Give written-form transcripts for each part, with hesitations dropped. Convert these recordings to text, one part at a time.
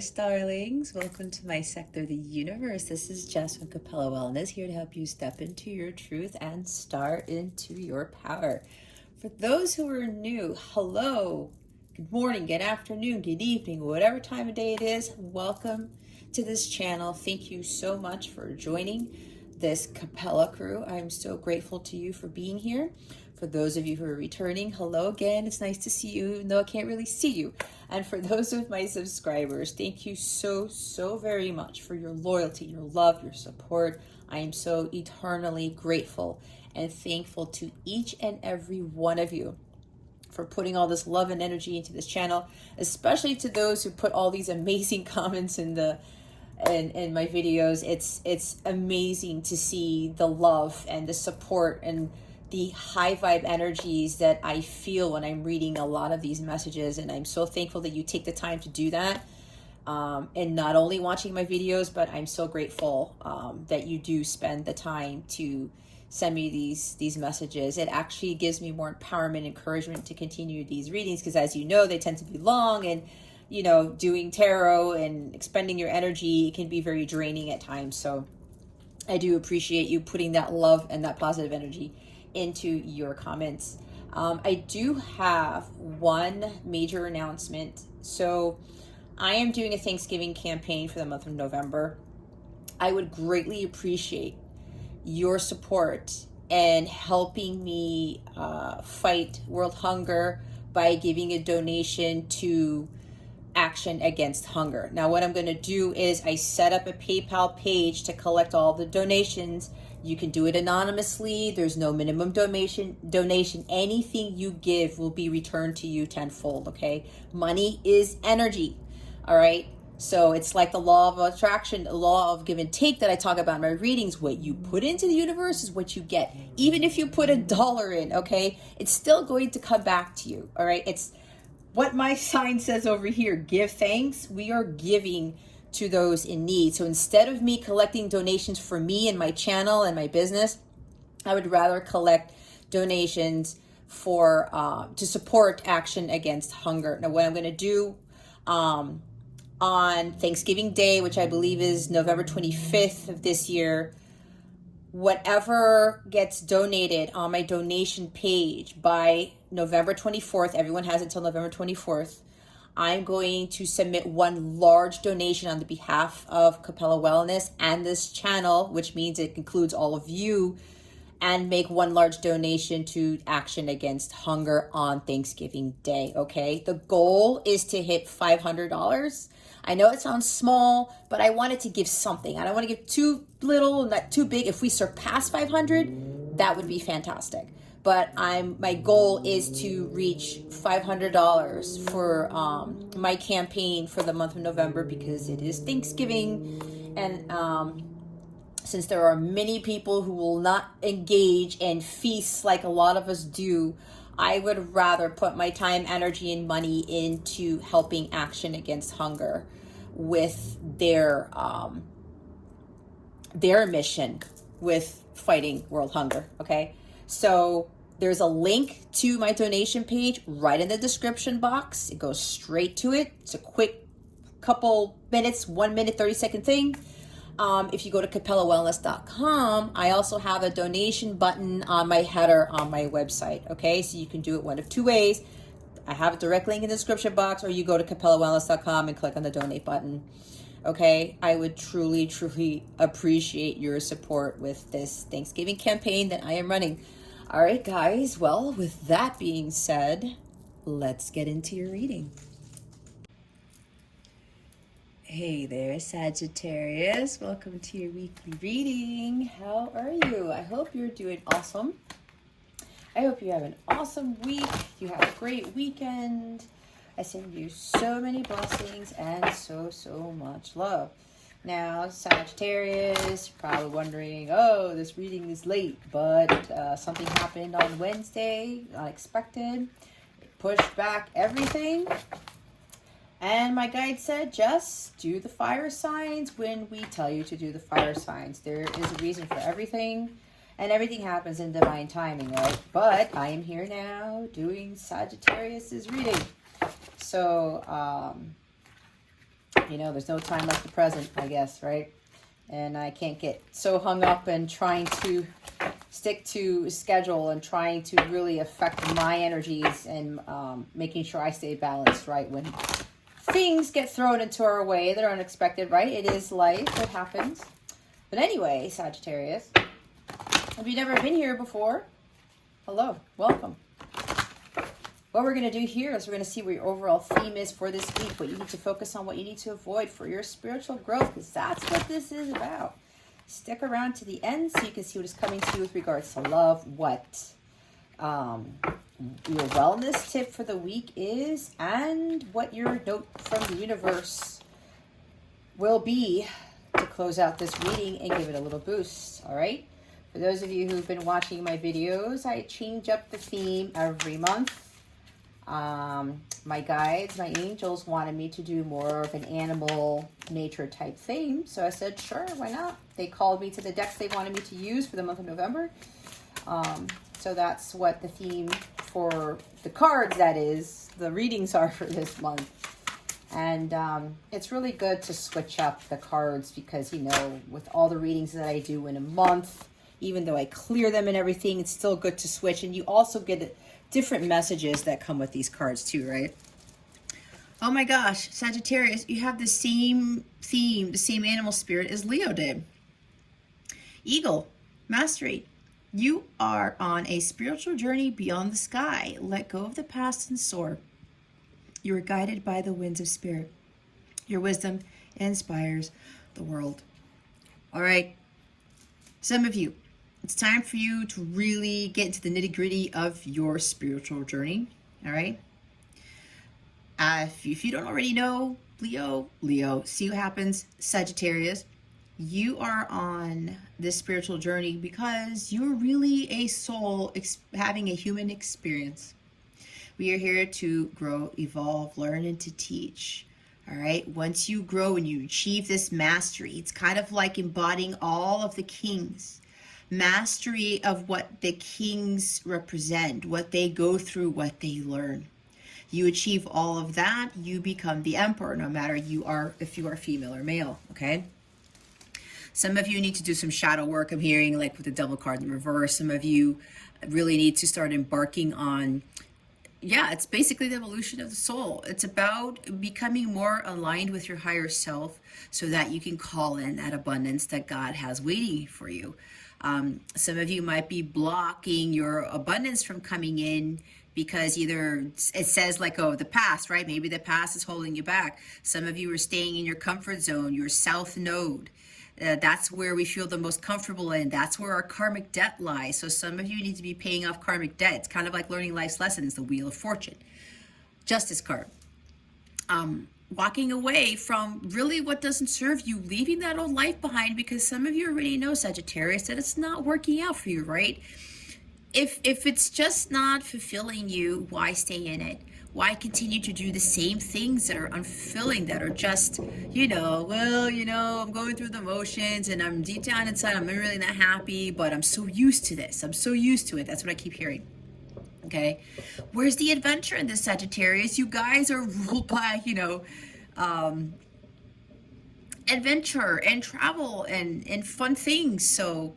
Sagittarius darlings, welcome to my sector, the universe. This is Jess from Capella Wellness, here to help you step into your truth and start into your power. For those who are new, hello, good morning, good afternoon, good evening, whatever time of day it is, welcome to this channel. Thank you so much for joining this Capella crew. I'm so grateful to you for being here. For those of you who are returning, hello again. It's nice to see you, even though I can't really see you. And for those of my subscribers, thank you so very much for your loyalty, your love, your support. I am so eternally grateful and thankful to each and every one of you for putting all this love and energy into this channel, especially to those who put all these amazing comments in my videos. It's amazing to see the love and the support and the high vibe energies that I feel when I'm reading a lot of these messages. And I'm so thankful that you take the time to do that. And not only watching my videos, but I'm so grateful that you do spend the time to send me these messages. It actually gives me more empowerment, encouragement to continue these readings, because as you know, they tend to be long, and you know, doing tarot and expending your energy can be very draining at times. So I do appreciate you putting that love and that positive energy into your comments. I do have one major announcement. So I am doing a Thanksgiving campaign for the month of November. I would greatly appreciate your support and helping me fight world hunger by giving a donation to Action Against Hunger. Now, what I'm going to do is I set up a PayPal page to collect all the donations. You can do it anonymously. There's no minimum donation. Anything you give will be returned to you tenfold, okay? Money is energy, all right? So it's like the law of attraction, the law of give and take that I talk about in my readings. What you put into the universe is what you get. Even if you put $1 in, okay? It's still going to come back to you, all right? It's what my sign says over here, give thanks. We are giving to those in need. So instead of me collecting donations for me and my channel and my business, I would rather collect donations for to support Action Against Hunger. Now, what I'm going to do on Thanksgiving Day, which I believe is November 25th of this year, whatever gets donated on my donation page by November 24th, everyone has until November 24th, I'm going to submit one large donation on the behalf of Capella Wellness and this channel, which means it includes all of you, and make one large donation to Action Against Hunger on Thanksgiving Day, okay? The goal is to hit $500. I know it sounds small, but I wanted to give something. I don't want to give too little, not too big. If we surpass 500, that would be fantastic. But my goal is to reach $500 for my campaign for the month of November, because it is Thanksgiving, and since there are many people who will not engage in feasts like a lot of us do, I would rather put my time, energy, and money into helping Action Against Hunger with their mission with fighting world hunger, okay? So there's a link to my donation page right in the description box. It goes straight to it. It's a quick couple minutes, 1 minute, 30-second thing. If you go to capellawellness.com, I also have a donation button on my header on my website, okay? So you can do it one of two ways. I have a direct link in the description box, or you go to capellawellness.com and click on the donate button, okay? I would truly appreciate your support with this Thanksgiving campaign that I am running. All right, guys. Well, with that being said, let's get into your reading. Hey there, Sagittarius. Welcome to your weekly reading. How are you? I hope you're doing awesome. I hope you have an awesome week. You have a great weekend. I send you so many blessings and so much love. Now, Sagittarius, you're probably wondering, oh, this reading is late, but something happened on Wednesday, unexpected. It pushed back everything. And my guide said, just do the fire signs when we tell you to do the fire signs. There is a reason for everything, and everything happens in divine timing, right? But I am here now doing Sagittarius's reading. So You know, there's no time like the present, I guess, right? And I can't get so hung up in trying to stick to schedule and trying to really affect my energies and making sure I stay balanced, right? When things get thrown into our way that are unexpected, right? It is life, it happens. But anyway, Sagittarius, have you never been here before? Hello, welcome. What we're going to do here is we're going to see what your overall theme is for this week, what you need to focus on, what you need to avoid for your spiritual growth, because that's what this is about. Stick around to the end so you can see what is coming to you with regards to love, what your wellness tip for the week is, and what your note from the universe will be to close out this reading and give it a little boost, all right? For those of you who've been watching my videos, I change up the theme every month. My guides, my angels wanted me to do more of an animal nature type theme. So I said, sure, why not? They called me to the decks they wanted me to use for the month of November. So that's what the theme for the cards, that is, the readings are for this month. And it's really good to switch up the cards because, you know, with all the readings that I do in a month, even though I clear them and everything, it's still good to switch. And you also get different messages that come with these cards too, right? Oh my gosh, Sagittarius, you have the same theme, the same animal spirit as Leo did. Eagle, mastery. You are on a spiritual journey beyond the sky. Let go of the past and soar. You are guided by the winds of spirit. Your wisdom inspires the world. All right, some of you, it's time for you to really get into the nitty-gritty of your spiritual journey, all right? If you don't already know, Leo, see what happens, Sagittarius. You are on this spiritual journey because you're really a soul having a human experience. We are here to grow, evolve, learn, and to teach. All right. Once you grow and you achieve this mastery, it's kind of like embodying all of the kings. Mastery of what the kings represent, what they go through, what they learn. You achieve all of that, you become the emperor, no matter if you are female or male. Okay. Some of you need to do some shadow work. I'm hearing, like with the double card in reverse. Some of you really need to start embarking on, yeah, it's basically the evolution of the soul. It's about becoming more aligned with your higher self so that you can call in that abundance that God has waiting for you. Some of you might be blocking your abundance from coming in because either it says like, oh, the past, right? Maybe the past is holding you back. Some of you are staying in your comfort zone, your south node. That's where we feel the most comfortable in. That's where our karmic debt lies. So some of you need to be paying off karmic debt. It's kind of like learning life's lessons, the Wheel of Fortune. Justice card. Walking away from really what doesn't serve you, leaving that old life behind, because some of you already know, Sagittarius, that it's not working out for you, right? If it's just not fulfilling you, why stay in it? Why continue to do the same things that are unfulfilling, that are just, I'm going through the motions and I'm deep down inside, I'm really not happy, but I'm so used to this. I'm so used to it. That's what I keep hearing. Okay. Where's the adventure in this, Sagittarius? You guys are ruled by, adventure and travel and fun things. So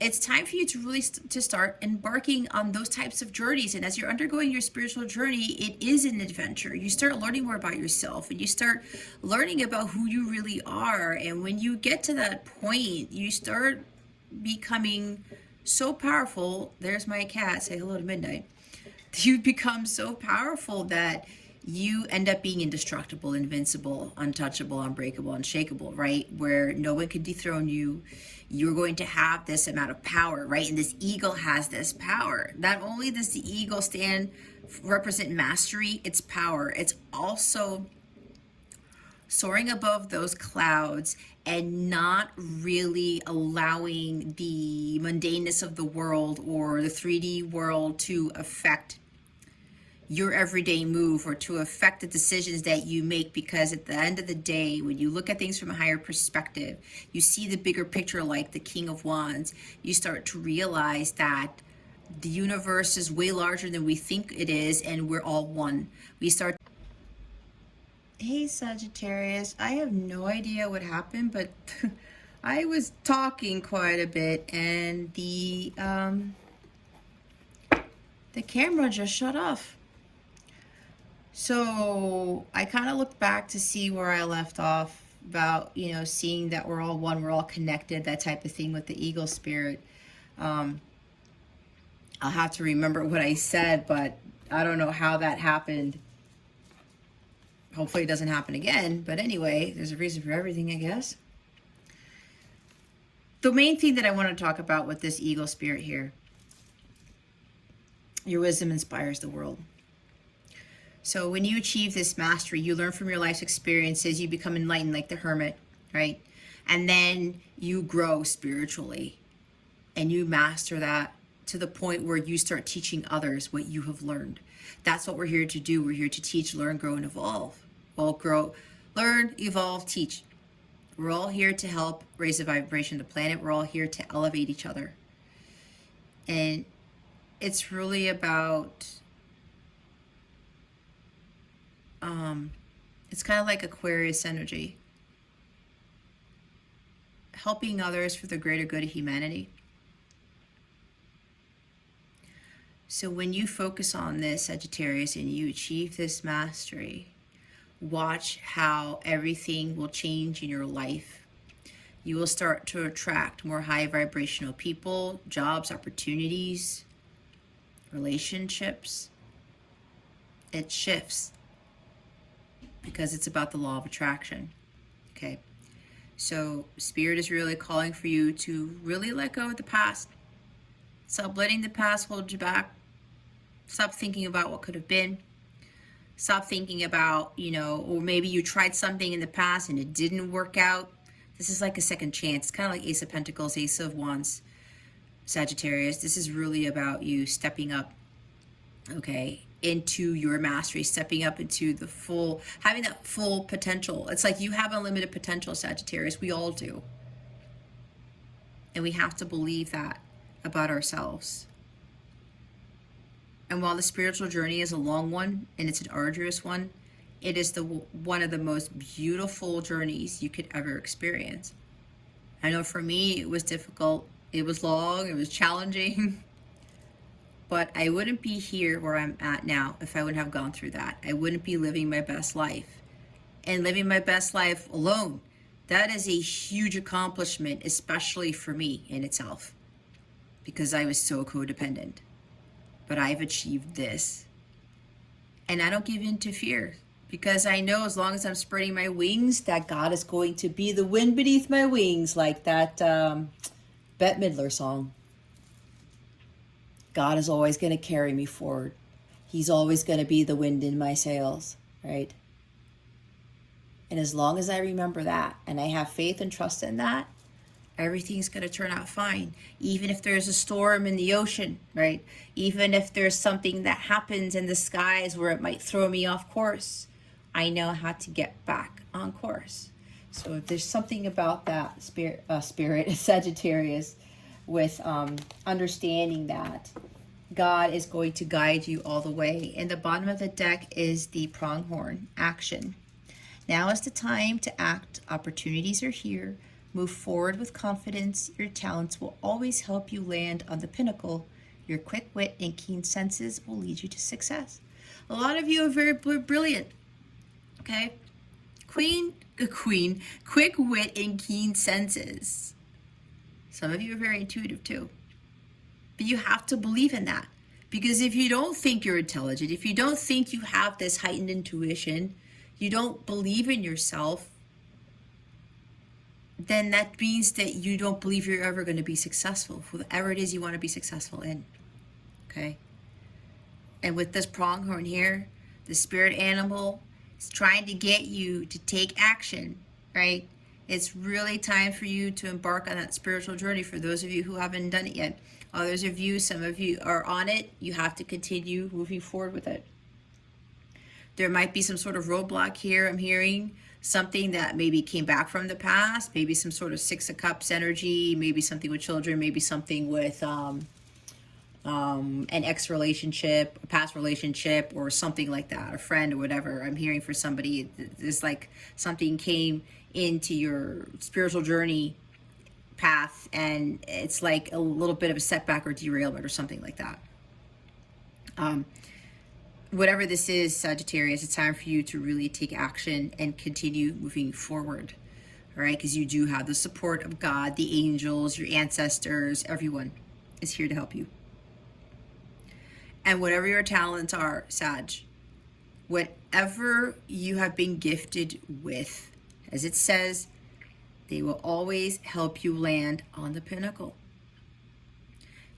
it's time for you to really to start embarking on those types of journeys. And as you're undergoing your spiritual journey, it is an adventure. You start learning more about yourself and you start learning about who you really are. And when you get to that point, you start becoming so powerful. There's my cat. Say hello to Midnight. You become so powerful that you end up being indestructible, invincible, untouchable, unbreakable, unshakable, right? Where no one can dethrone you. You're going to have this amount of power, right? And this eagle has this power. Not only does the eagle represent mastery, it's power. It's also soaring above those clouds and not really allowing the mundaneness of the world or the 3D world to affect your everyday move or to affect the decisions that you make, because at the end of the day, when you look at things from a higher perspective, you see the bigger picture like the King of Wands. You start to realize that the universe is way larger than we think it is, and we're all one. We start Hey Sagittarius, I have no idea what happened, but I was talking quite a bit and the camera just shut off. So I kind of looked back to see where I left off about, seeing that we're all one, we're all connected, that type of thing with the eagle spirit. Um, I'll have to remember what I said, but I don't know how that happened. Hopefully it doesn't happen again. But anyway, there's a reason for everything, I guess. The main thing that I want to talk about with this eagle spirit here, your wisdom inspires the world. So when you achieve this mastery, you learn from your life's experiences, you become enlightened like the hermit, right? And then you grow spiritually and you master that to the point where you start teaching others what you have learned. That's what we're here to do. We're here to teach, learn, grow, and evolve. Well, grow, learn, evolve, teach. We're all here to help raise the vibration of the planet. We're all here to elevate each other. And it's really about, it's kind of like Aquarius energy. Helping others for the greater good of humanity. So when you focus on this, Sagittarius, and you achieve this mastery, watch how everything will change in your life. You will start to attract more high vibrational people, jobs, opportunities, relationships. It shifts because it's about the law of attraction. Okay. So Spirit is really calling for you to really let go of the past. Stop letting the past hold you back. Stop thinking about what could have been. Stop thinking about, or maybe you tried something in the past and it didn't work out. This is like a second chance. It's kind of like Ace of Pentacles, Ace of Wands, Sagittarius. This is really about you stepping up, okay, into your mastery, stepping up into the full, having that full potential. It's like you have unlimited potential, Sagittarius. We all do. And we have to believe that about ourselves. And while the spiritual journey is a long one and it's an arduous one, it is one of the most beautiful journeys you could ever experience. I know for me it was difficult. It was long, it was challenging. But I wouldn't be here where I'm at now if I wouldn't have gone through that. I wouldn't be living my best life. And living my best life alone, that is a huge accomplishment, especially for me in itself, because I was so codependent. But I've achieved this. And I don't give in to fear, because I know as long as I'm spreading my wings, that God is going to be the wind beneath my wings, like that Bette Midler song. God is always going to carry me forward. He's always going to be the wind in my sails, right? And as long as I remember that, and I have faith and trust in that, everything's going to turn out fine. Even if there's a storm in the ocean, right? Even if there's something that happens in the skies where it might throw me off course, I know how to get back on course. So there's something about that spirit Sagittarius, with understanding that God is going to guide you all the way. And the bottom of the deck is the pronghorn, action. Now is the time to act. Opportunities are here. Move forward with confidence. Your talents will always help you land on the pinnacle. Your quick wit and keen senses will lead you to success. A lot of you are very brilliant, okay? Quick wit and keen senses. Some of you are very intuitive too. But you have to believe in that. Because if you don't think you're intelligent, if you don't think you have this heightened intuition, you don't believe in yourself, then that means that you don't believe you're ever going to be successful, whatever it is you want to be successful in. Okay? And with this pronghorn here, the spirit animal is trying to get you to take action, right? It's really time for you to embark on that spiritual journey for those of you who haven't done it yet. Others of you, some of you are on it. You have to continue moving forward with it. There might be some sort of roadblock here, I'm hearing. Something that maybe came back from the past. Maybe some sort of Six of Cups energy. Maybe something with children. Maybe something with an ex relationship, a past relationship, or something like that, a friend or whatever. I'm hearing for somebody, there's like something came into your spiritual journey path, and it's like a little bit of a setback or derailment or something like that. Whatever this is, Sagittarius, it's time for you to really take action and continue moving forward. All right, because you do have the support of God, the angels, your ancestors, everyone is here to help you. And whatever your talents are, Sag, whatever you have been gifted with, as it says, they will always help you land on the pinnacle.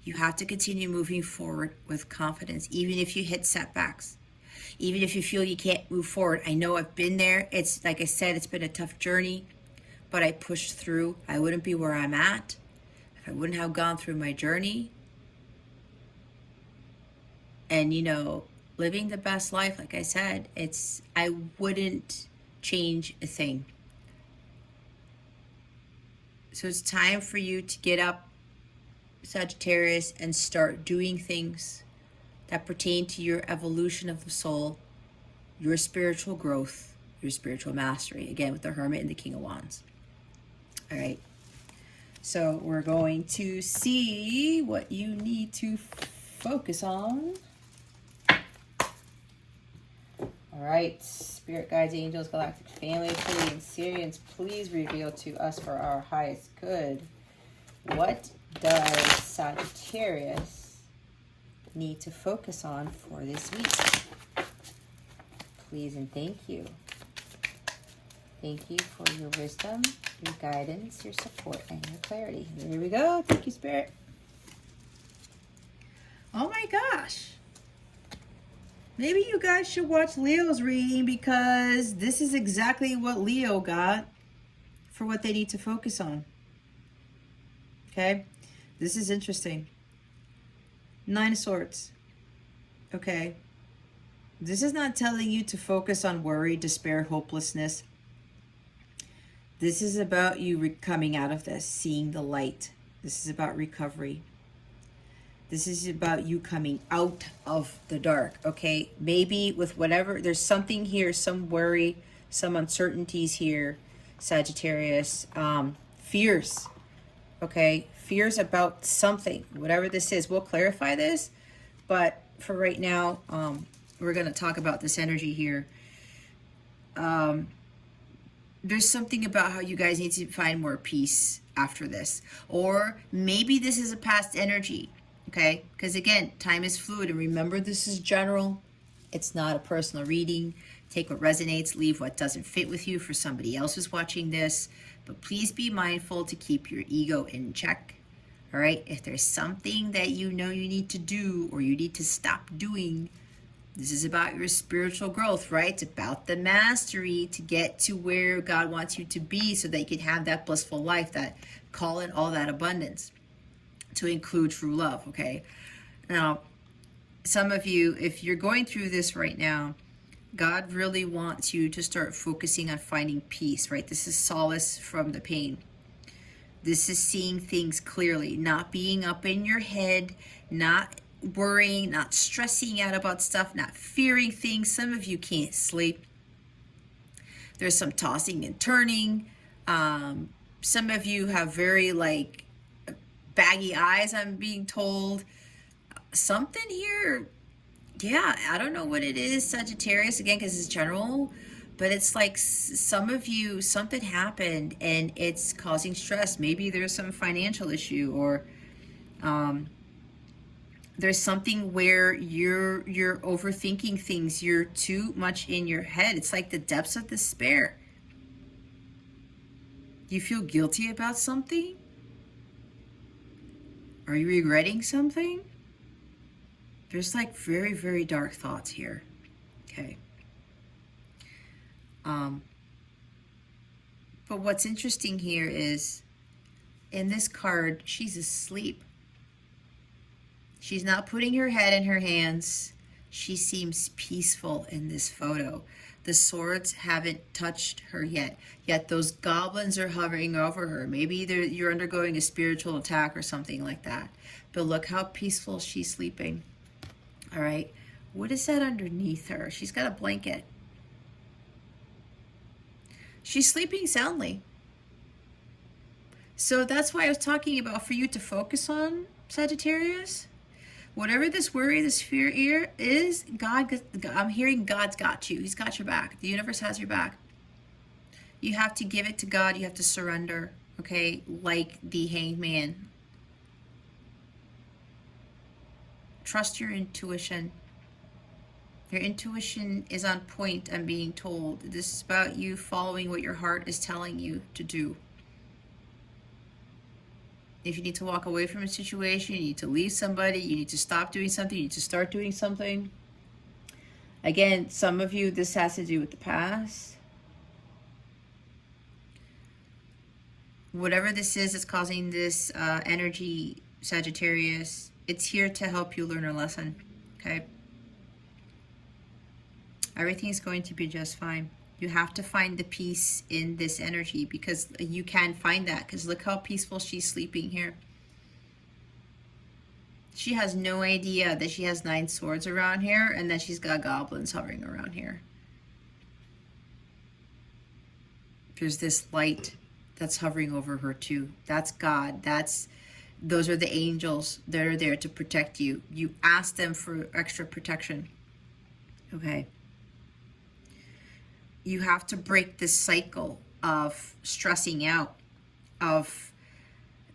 You have to continue moving forward with confidence, even if you hit setbacks, even if you feel you can't move forward. I know I've been there. It's like I said, it's been a tough journey, but I pushed through. I wouldn't be where I'm at if I wouldn't have gone through my journey. And, you know, living the best life, like I said, I wouldn't change a thing. So it's time for you to get up, Sagittarius, and start doing things that pertain to your evolution of the soul, your spiritual growth, your spiritual mastery. Again, with the Hermit and the King of Wands. All right. So we're going to see what you need to focus on. All right. Spirit guides, angels, galactic family, Pleiadian, Sirians, please reveal to us for our highest good. What does Sagittarius need to focus on for this week? Please and thank you. Thank you for your wisdom, your guidance, your support, and your clarity. Here we go. Thank you, Spirit. Oh my gosh. Maybe you guys should watch Leo's reading, because this is exactly what Leo got for what they need to focus on. Okay? This is interesting. 9 of Swords. Okay? This is not telling you to focus on worry, despair, hopelessness. This is about you coming out of this, seeing the light. This is about recovery. This is about you coming out of the dark, okay? Maybe with whatever, there's something here, some worry, some uncertainties here, Sagittarius. Fears, okay? Fears about something, whatever this is. We'll clarify this, but for right now, we're going to talk about this energy here. There's something about how you guys need to find more peace after this. Or maybe this is a past energy. Okay, because again, time is fluid, and remember, this is general. It's not a personal reading. Take what resonates, leave what doesn't fit with you for somebody else who's watching this. But please be mindful to keep your ego in check. All right, if there's something that you know you need to do or you need to stop doing, this is about your spiritual growth, right? It's about the mastery to get to where God wants you to be, so that you can have that blissful life, that call in all that abundance, to include true love, okay? Now, some of you, if you're going through this right now, God really wants you to start focusing on finding peace, right? This is solace from the pain. This is seeing things clearly, not being up in your head, not worrying, not stressing out about stuff, not fearing things. Some of you can't sleep. There's some tossing and turning. Some of you have very baggy eyes, I'm being told. Something here, yeah, I don't know what it is, Sagittarius, again, because it's general, but it's like some of you, something happened and it's causing stress. Maybe there's some financial issue, or there's something where you're overthinking things. You're too much in your head. It's like the depths of despair. You feel guilty about something? Are you regretting something? There's like very, very dark thoughts here. Okay. But what's interesting here is, in this card, she's asleep. She's not putting her head in her hands. She seems peaceful in this photo. The swords haven't touched her yet. Yet those goblins are hovering over her. Maybe you're undergoing a spiritual attack or something like that. but look how peaceful she's sleeping. All right. What is that underneath her? She's got a blanket. She's sleeping soundly. So that's why I was talking about for you to focus on, Sagittarius. Whatever this worry, this fear is, I'm hearing God's got you. He's got your back. The universe has your back. You have to give it to God. You have to surrender, okay? Like the Hanged Man. Trust your intuition. Your intuition is on point, I'm being told. This is about you following what your heart is telling you to do. If you need to walk away from a situation, you need to leave somebody, you need to stop doing something, you need to start doing something. Again, some of you, this has to do with the past. Whatever this is that's causing this energy, Sagittarius, it's here to help you learn a lesson, okay? Everything's going to be just fine. You have to find the peace in this energy because you can find that, because look how peaceful she's sleeping here. She has no idea that she has 9 swords around here and that she's got goblins hovering around here. There's this light that's hovering over her too. That's God. Those are the angels that are there to protect you. You ask them for extra protection. Okay. You have to break this cycle of stressing out, of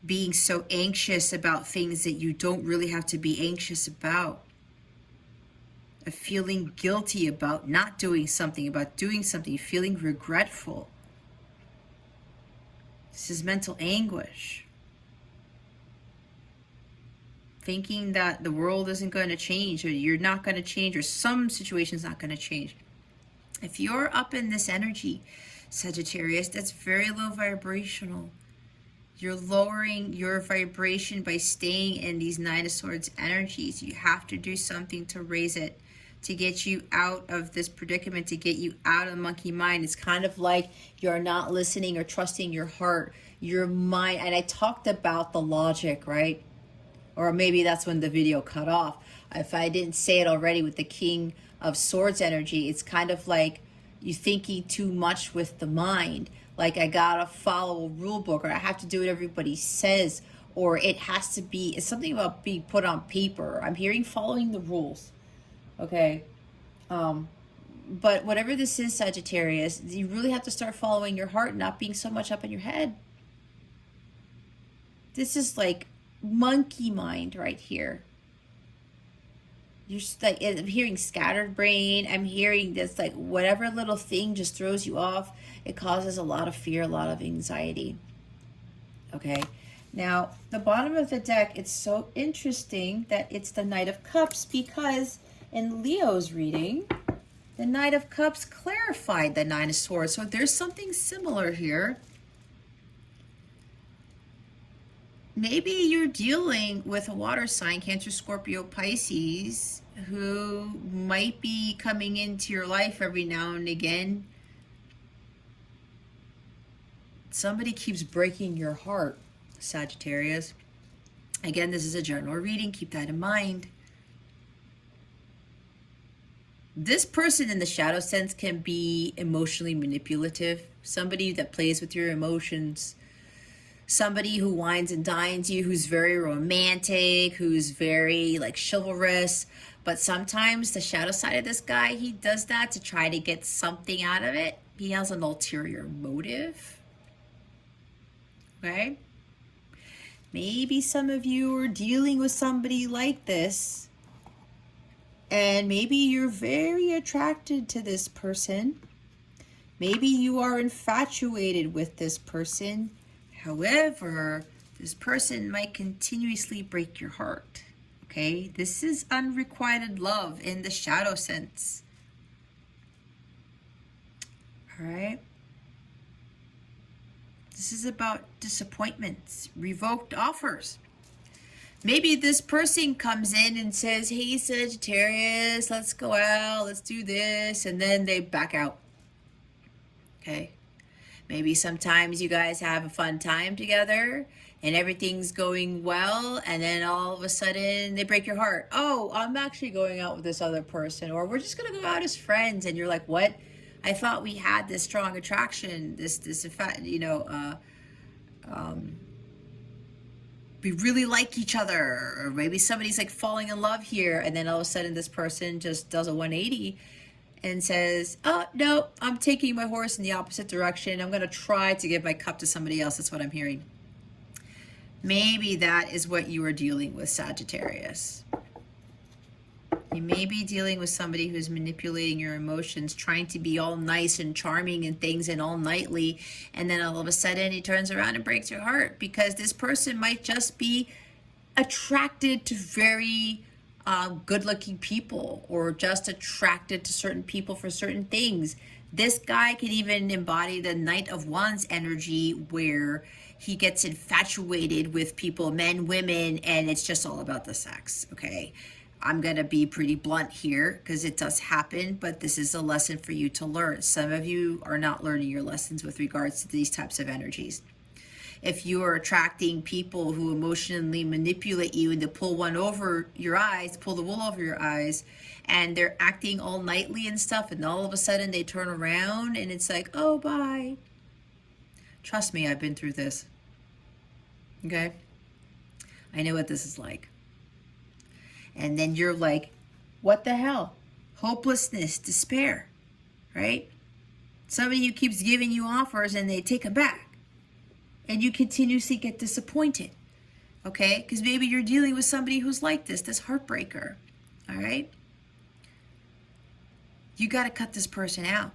being so anxious about things that you don't really have to be anxious about, of feeling guilty about not doing something, about doing something, feeling regretful. This is mental anguish. Thinking that the world isn't going to change, or you're not going to change, or some situation's not going to change. If you're up in this energy, Sagittarius, that's very low vibrational. You're lowering your vibration by staying in these 9 of Swords energies. You have to do something to raise it, to get you out of this predicament, to get you out of the monkey mind. It's kind of like you're not listening or trusting your heart, your mind. And I talked about the logic, right? Or maybe that's when the video cut off. If I didn't say it already with the King of Swords energy, it's kind of like you thinking too much with the mind. Like, I gotta follow a rule book, or I have to do what everybody says, or it has to be, it's something about being put on paper. I'm hearing following the rules. Okay. But whatever this is, Sagittarius, you really have to start following your heart, not being so much up in your head. This is like monkey mind right here. You're just like, I'm hearing scattered brain. I'm hearing this, like, whatever little thing just throws you off. It causes a lot of fear, a lot of anxiety. Okay. Now, the bottom of the deck, it's so interesting that it's the Knight of Cups, because in Leo's reading, the Knight of Cups clarified the 9 of Swords. So there's something similar here. Maybe you're dealing with a water sign, Cancer, Scorpio, Pisces, who might be coming into your life every now and again. Somebody keeps breaking your heart, Sagittarius. Again, this is a general reading. Keep that in mind. This person in the shadow sense can be emotionally manipulative. Somebody that plays with your emotions. Somebody who wines and dines you, who's very romantic, who's very like chivalrous. But sometimes the shadow side of this guy, he does that to try to get something out of it. He has an ulterior motive. Okay? Maybe some of you are dealing with somebody like this, and maybe you're very attracted to this person. Maybe you are infatuated with this person. However, this person might continuously break your heart. Okay? This is unrequited love in the shadow sense. All right? This is about disappointments, revoked offers. Maybe this person comes in and says, hey, Sagittarius, let's go out, let's do this, and then they back out. Okay? Maybe sometimes you guys have a fun time together and everything's going well, and then all of a sudden they break your heart. Oh, I'm actually going out with this other person, or we're just gonna go out as friends, and you're like, what? I thought we had this strong attraction, this effect, we really like each other, or maybe somebody's like falling in love here, and then all of a sudden this person just does a 180 and says, oh no, I'm taking my horse in the opposite direction. I'm going to try to give my cup to somebody else. That's what I'm hearing. Maybe that is what you are dealing with, Sagittarius. You may be dealing with somebody who's manipulating your emotions, trying to be all nice and charming and things and all knightly, and then all of a sudden he turns around and breaks your heart, because this person might just be attracted to very good-looking people, or just attracted to certain people for certain things. This guy could even embody the Knight of Wands energy, where he gets infatuated with people, men, women, and it's just all about the sex, okay? I'm going to be pretty blunt here because it does happen, but this is a lesson for you to learn. Some of you are not learning your lessons with regards to these types of energies. If you are attracting people who emotionally manipulate you and to pull one over your eyes, pull the wool over your eyes, and they're acting all knightly and stuff, and all of a sudden they turn around and it's like, oh, bye. Trust me, I've been through this. Okay? I know what this is like. And then you're like, what the hell? Hopelessness, despair, right? Somebody who keeps giving you offers and they take them back. And you continuously get disappointed, okay? Because maybe you're dealing with somebody who's like this heartbreaker, all right? You got to cut this person out.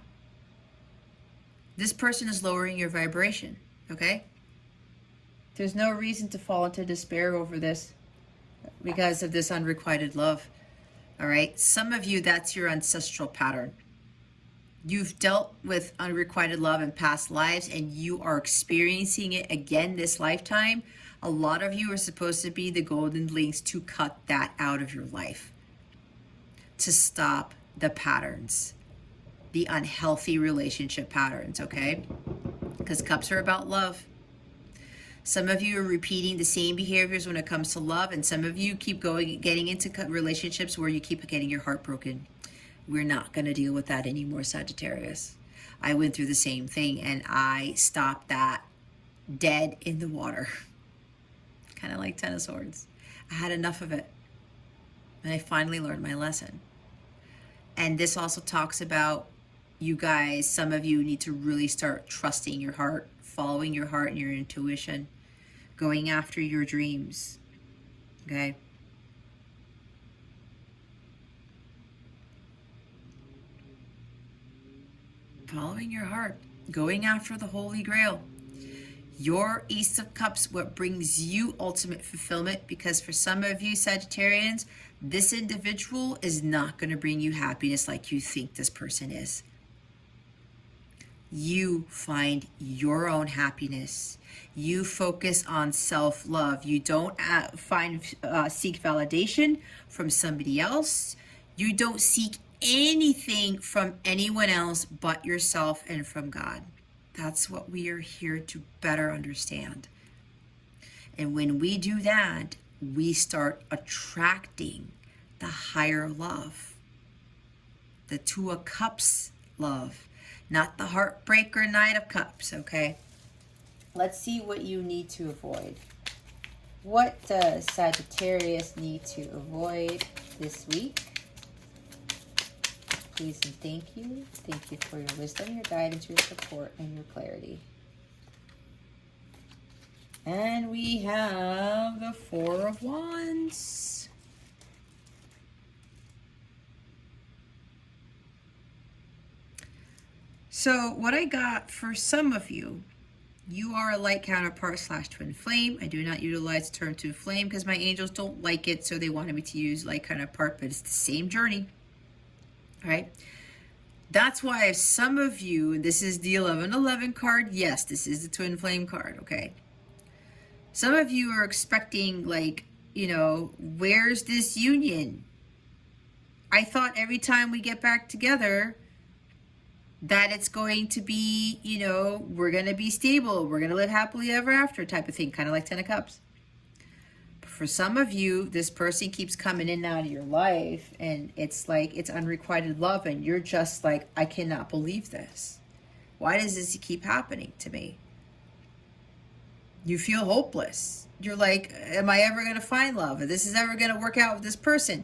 This person is lowering your vibration, okay? There's no reason to fall into despair over this, because of this unrequited love, all right? Some of you, that's your ancestral pattern. You've dealt with unrequited love in past lives, and you are experiencing it again this lifetime. A lot of you are supposed to be the golden links to cut that out of your life, to stop the patterns, the unhealthy relationship patterns, okay? Because cups are about love. Some of you are repeating the same behaviors when it comes to love, and some of you keep getting into relationships where you keep getting your heart broken. We're not going to deal with that anymore, Sagittarius. I went through the same thing, and I stopped that dead in the water. Kind of like Ten of Swords. I had enough of it, and I finally learned my lesson. And this also talks about you guys, some of you need to really start trusting your heart, following your heart and your intuition, going after your dreams, okay? Following your heart, going after the Holy Grail. Your Ace of Cups, what brings you ultimate fulfillment, because for some of you Sagittarians, this individual is not going to bring you happiness like you think this person is. You find your own happiness. You focus on self-love. You don't seek validation from somebody else. You don't seek anything from anyone else but yourself and from God. That's what we are here to better understand. And when we do that, we start attracting the higher love, the Two of Cups love, not the heartbreaker Knight of Cups, okay? Let's see what you need to avoid. What does Sagittarius need to avoid this week? Please and thank you. Thank you for your wisdom, your guidance, your support, and your clarity. And we have the Four of Wands. So what I got for some of you, you are a light counterpart / twin flame. I do not utilize the term twin flame because my angels don't like it, so they wanted me to use light counterpart, but it's the same journey. All right. That's why if some of you, and this is the 1111 card, yes, this is the twin flame card, okay? Some of you are expecting, like, you know, where's this union? I thought every time we get back together, that it's going to be, you know, we're going to be stable, we're going to live happily ever after type of thing, kind of like Ten of Cups. But for some of you, this person keeps coming in and out of your life, and it's like it's unrequited love, and you're just like, I cannot believe this. Why does this keep happening to me? You feel hopeless. You're like, am I ever going to find love? This is ever going to work out with this person?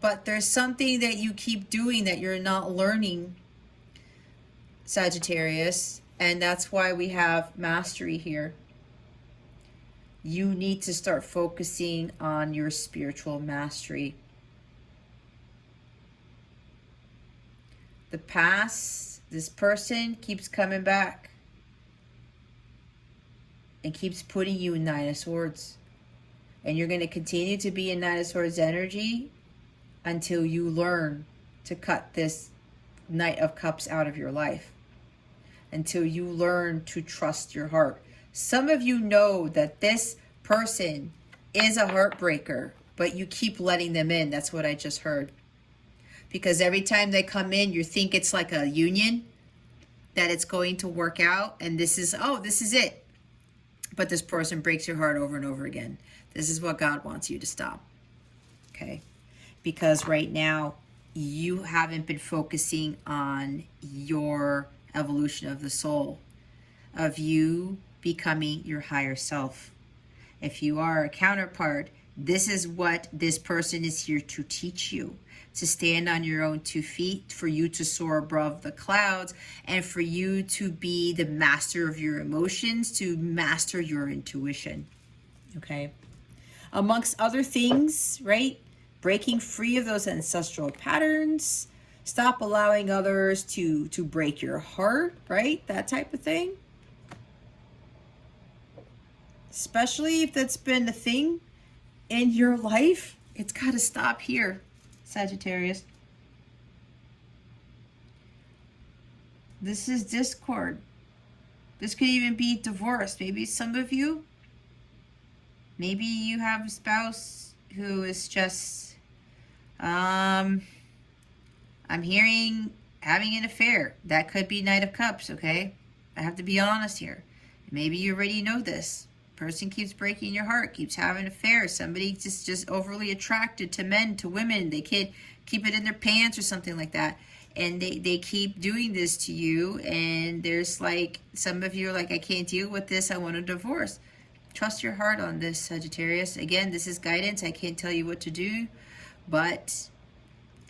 But there's something that you keep doing that you're not learning, Sagittarius, and that's why we have mastery here. You need to start focusing on your spiritual mastery. The past, this person keeps coming back and keeps putting you in Nine of Swords. And you're going to continue to be in Nine of Swords energy until you learn to cut this Knight of Cups out of your life. Until you learn to trust your heart. Some of you know that this person is a heartbreaker, but you keep letting them in. That's what I just heard. Because every time they come in, you think it's like a union, that it's going to work out. And this is, oh, this is it. But this person breaks your heart over and over again. This is what God wants you to stop. Okay? Because right now, you haven't been focusing on your evolution of the soul, of you becoming your higher self. If you are a counterpart, this is what this person is here to teach you. To stand on your own 2 feet, for you to soar above the clouds, and for you to be the master of your emotions, to master your intuition. Okay? Amongst other things, right? Breaking free of those ancestral patterns. Stop allowing others to break your heart, right? That type of thing. Especially if that's been a thing in your life. It's got to stop here, Sagittarius. This is discord. This could even be divorce. Maybe some of you, maybe you have a spouse who is just, I'm hearing having an affair. That could be Knight of Cups, okay? I have to be honest here. Maybe you already know this. Person keeps breaking your heart, keeps having affairs. Somebody just overly attracted to men, to women. They can't keep it in their pants or something like that. And they keep doing this to you. And there's like, some of you are like, I can't deal with this. I want a divorce. Trust your heart on this, Sagittarius. Again, this is guidance. I can't tell you what to do. But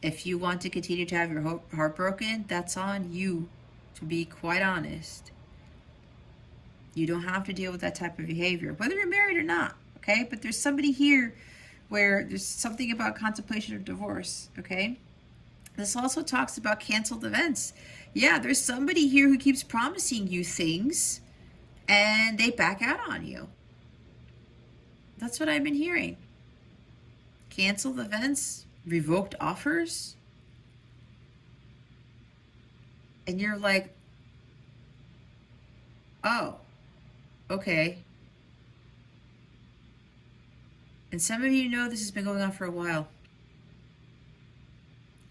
if you want to continue to have your heart broken, that's on you, to be quite honest. You don't have to deal with that type of behavior, whether you're married or not, okay? But there's somebody here where there's something about contemplation of divorce, okay? This also talks about canceled events. Yeah, there's somebody here who keeps promising you things and they back out on you. That's what I've been hearing. Canceled events, revoked offers. And you're like, oh, okay. And some of you know this has been going on for a while.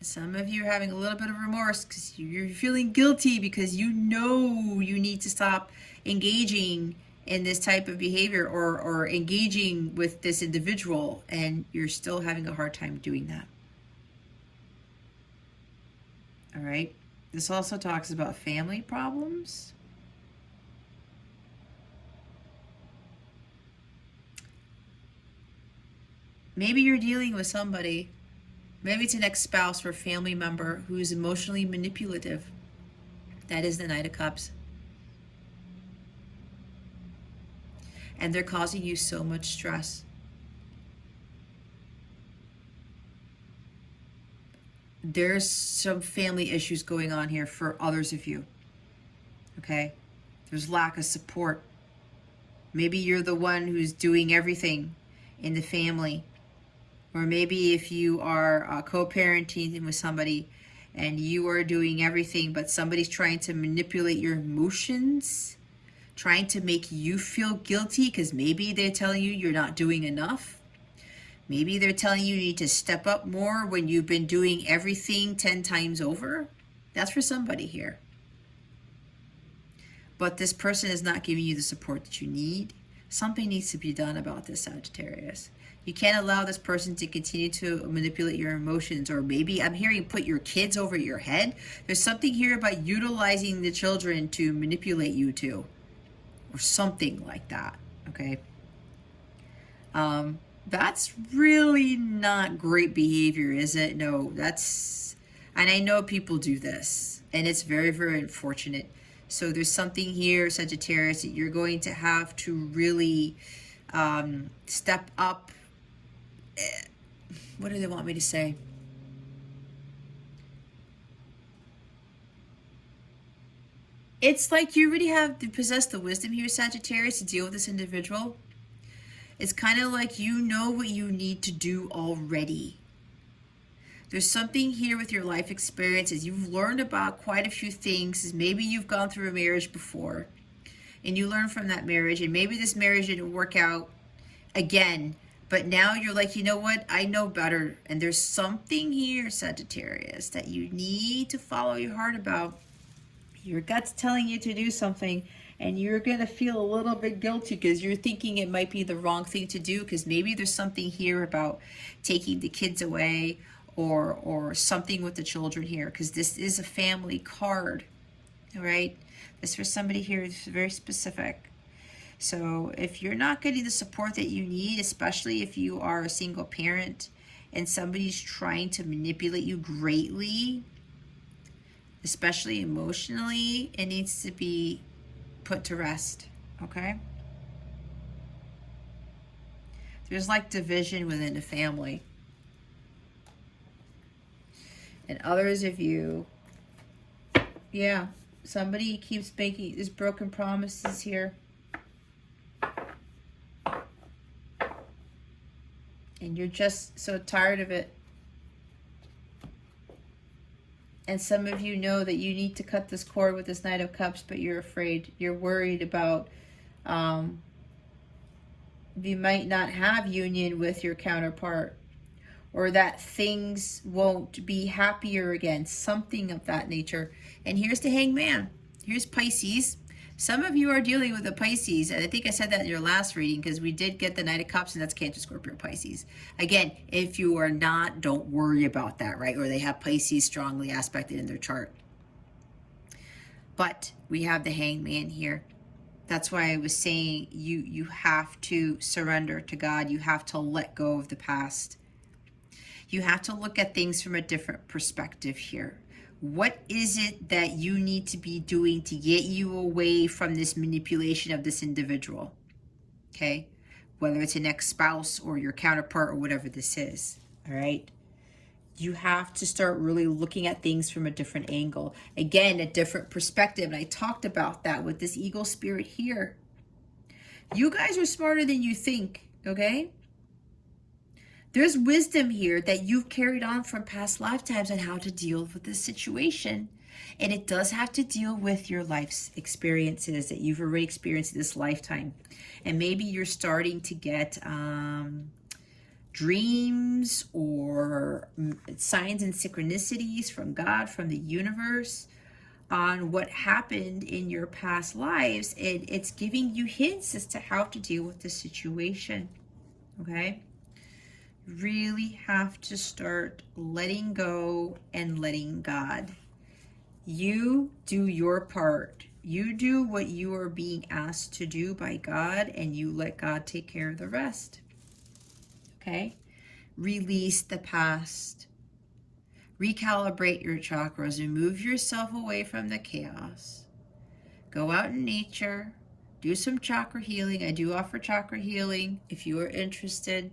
Some of you are having a little bit of remorse because you're feeling guilty because you know you need to stop engaging in this type of behavior or engaging with this individual, and you're still having a hard time doing that. All right. This also talks about family problems. Maybe you're dealing with somebody, maybe it's an ex-spouse or family member who is emotionally manipulative. That is the Knight of Cups. And they're causing you so much stress. There's some family issues going on here for others of you. Okay? There's lack of support. Maybe you're the one who's doing everything in the family. Or maybe if you are co-parenting with somebody and you are doing everything, but somebody's trying to manipulate your emotions, trying to make you feel guilty because maybe they're telling you you're not doing enough. Maybe they're telling you you need to step up more when you've been doing everything 10 times over. That's for somebody here. but this person is not giving you the support that you need. Something needs to be done about this, Sagittarius. You can't allow this person to continue to manipulate your emotions, or maybe I'm hearing put your kids over your head. There's something here about utilizing the children to manipulate you too, or something like that, okay? That's really not great behavior, is it? No, that's, and I know people do this, and it's very, very unfortunate. So there's something here, Sagittarius, that you're going to have to really step up. What do they want me to say? It's like you really have to possess the wisdom here, Sagittarius, to deal with this individual. It's kind of like you know what you need to do already. There's something here with your life experiences. You've learned about quite a few things. Maybe you've gone through a marriage before and you learn from that marriage, and maybe this marriage didn't work out again, but now you're like, you know what? I know better. And there's something here, Sagittarius, that you need to follow your heart about. Your gut's telling you to do something, and you're going to feel a little bit guilty because you're thinking it might be the wrong thing to do, because maybe there's something here about taking the kids away, or something with the children here, because this is a family card, all right? This for somebody here is very specific. So if you're not getting the support that you need, especially if you are a single parent and somebody's trying to manipulate you greatly, especially emotionally, it needs to be put to rest, okay? There's like division within the family. And others of you, yeah, somebody keeps making these broken promises here. And you're just so tired of it. And some of you know that you need to cut this cord with this Knight of Cups, but you're afraid. You're worried about you might not have union with your counterpart, or that things won't be happier again, something of that nature. And here's the Hangman. Here's Pisces. Some of you are dealing with a Pisces, and I think I said that in your last reading, because we did get the Knight of Cups, and that's Cancer, Scorpio, Pisces. Again, if you are not, don't worry about that, right? Or they have Pisces strongly aspected in their chart. But we have the Hangman here. That's why I was saying you have to surrender to God. You have to let go of the past. You have to look at things from a different perspective here. What is it that you need to be doing to get you away from this manipulation of this individual? Okay? Whether it's an ex-spouse or your counterpart or whatever this is. All right? You have to start really looking at things from a different angle. Again, a different perspective. And I talked about that with this eagle spirit here. You guys are smarter than you think, okay? There's wisdom here that you've carried on from past lifetimes on how to deal with this situation. And it does have to deal with your life's experiences that you've already experienced in this lifetime. And maybe you're starting to get dreams or signs and synchronicities from God, from the universe, on what happened in your past lives. And it's giving you hints as to how to deal with the situation, okay? Really have to start letting go and letting God. You do your part. You do what you are being asked to do by God, and you let God take care of the rest. Okay? Release the past. Recalibrate your chakras. Remove yourself away from the chaos. Go out in nature. Do some chakra healing. I do offer chakra healing if you are interested.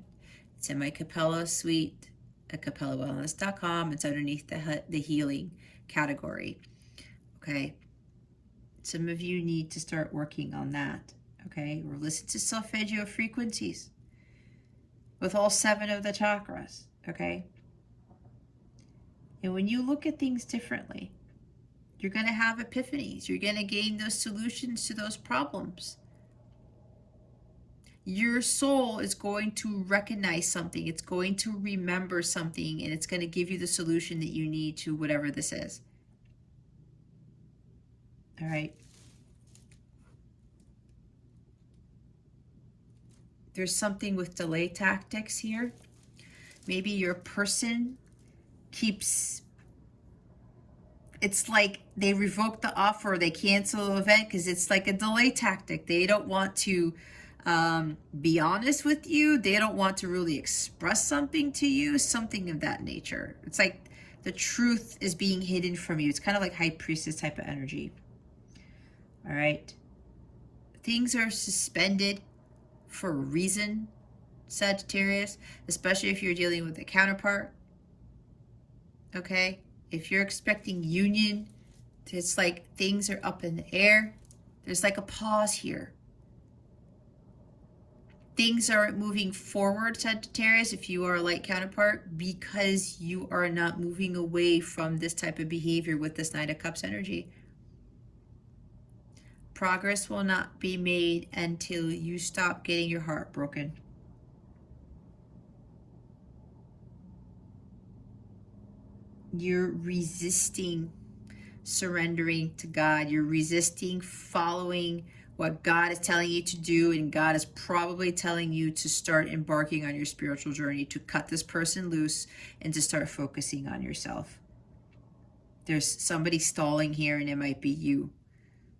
It's in my Capella suite at capellawellness.com. It's underneath the healing category. Okay. Some of you need to start working on that. Okay. Or listen to solfeggio frequencies with all 7 of the chakras. Okay. And when you look at things differently, you're going to have epiphanies. You're going to gain those solutions to those problems. Your soul is going to recognize something. It's going to remember something, and it's going to give you the solution that you need to whatever this is. All right. There's something with delay tactics here. Maybe your person keeps, it's like they revoke the offer, they cancel the event because it's like a delay tactic. They don't want to be honest with you. They don't want to really express something to you, something of that nature. It's like the truth is being hidden from you. It's kind of like high priestess type of energy. All right. Things are suspended for a reason, Sagittarius, especially if you're dealing with a counterpart. Okay. If you're expecting union, it's like things are up in the air. There's like a pause here. Things aren't moving forward, Sagittarius, if you are a light counterpart, because you are not moving away from this type of behavior with this Knight of Cups energy. Progress will not be made until you stop getting your heart broken. You're resisting surrendering to God. You're resisting following what God is telling you to do, and God is probably telling you to start embarking on your spiritual journey, to cut this person loose and to start focusing on yourself. There's somebody stalling here, and it might be you,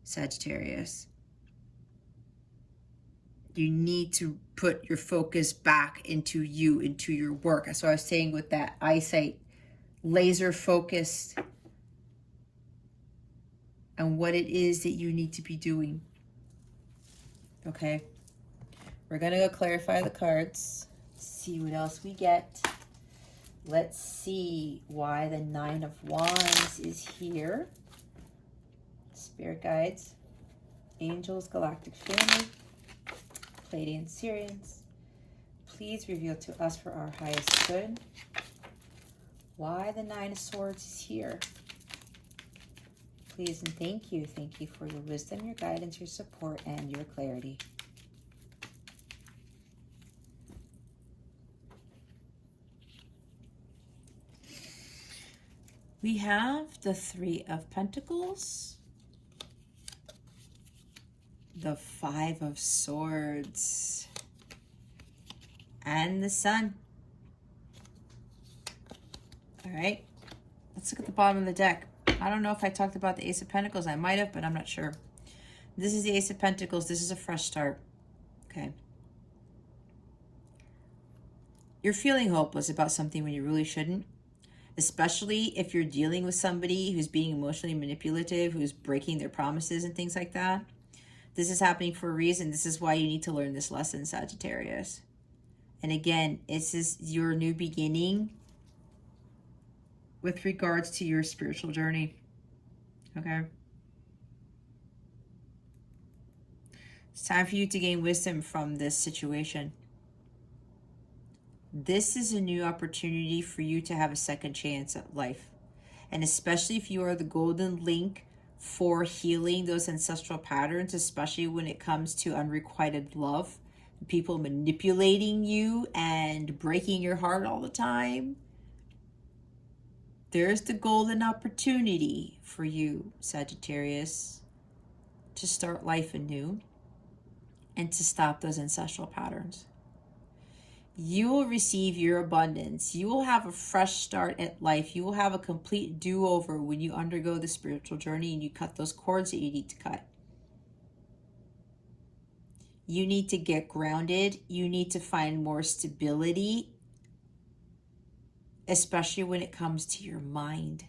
Sagittarius. You need to put your focus back into you, into your work. That's what I was saying with that eyesight, laser focused on what it is that you need to be doing. Okay, we're gonna go clarify the cards, see what else we get. Let's see why the Nine of Wands is here. Spirit guides, angels, galactic family, Pleiadian Syrians, please reveal to us for our highest good why the Nine of Swords is here. Please and thank you. Thank you for your wisdom, your guidance, your support, and your clarity. We have the Three of Pentacles, the Five of Swords, and the Sun. All right, let's look at the bottom of the deck. I don't know if I talked about the Ace of Pentacles. I might have, but I'm not sure. This is the Ace of Pentacles. This is a fresh start. Okay. You're feeling hopeless about something when you really shouldn't, especially if you're dealing with somebody who's being emotionally manipulative, who's breaking their promises and things like that. This is happening for a reason. This is why you need to learn this lesson, Sagittarius. And again, this is your new beginning with regards to your spiritual journey. Okay? It's time for you to gain wisdom from this situation. This is a new opportunity for you to have a second chance at life. And especially if you are the golden link for healing those ancestral patterns, especially when it comes to unrequited love, people manipulating you and breaking your heart all the time. There's the golden opportunity for you, Sagittarius, to start life anew and to stop those ancestral patterns. You will receive your abundance. You will have a fresh start at life. You will have a complete do-over when you undergo the spiritual journey and you cut those cords that you need to cut. You need to get grounded. You need to find more stability, especially when it comes to your mind.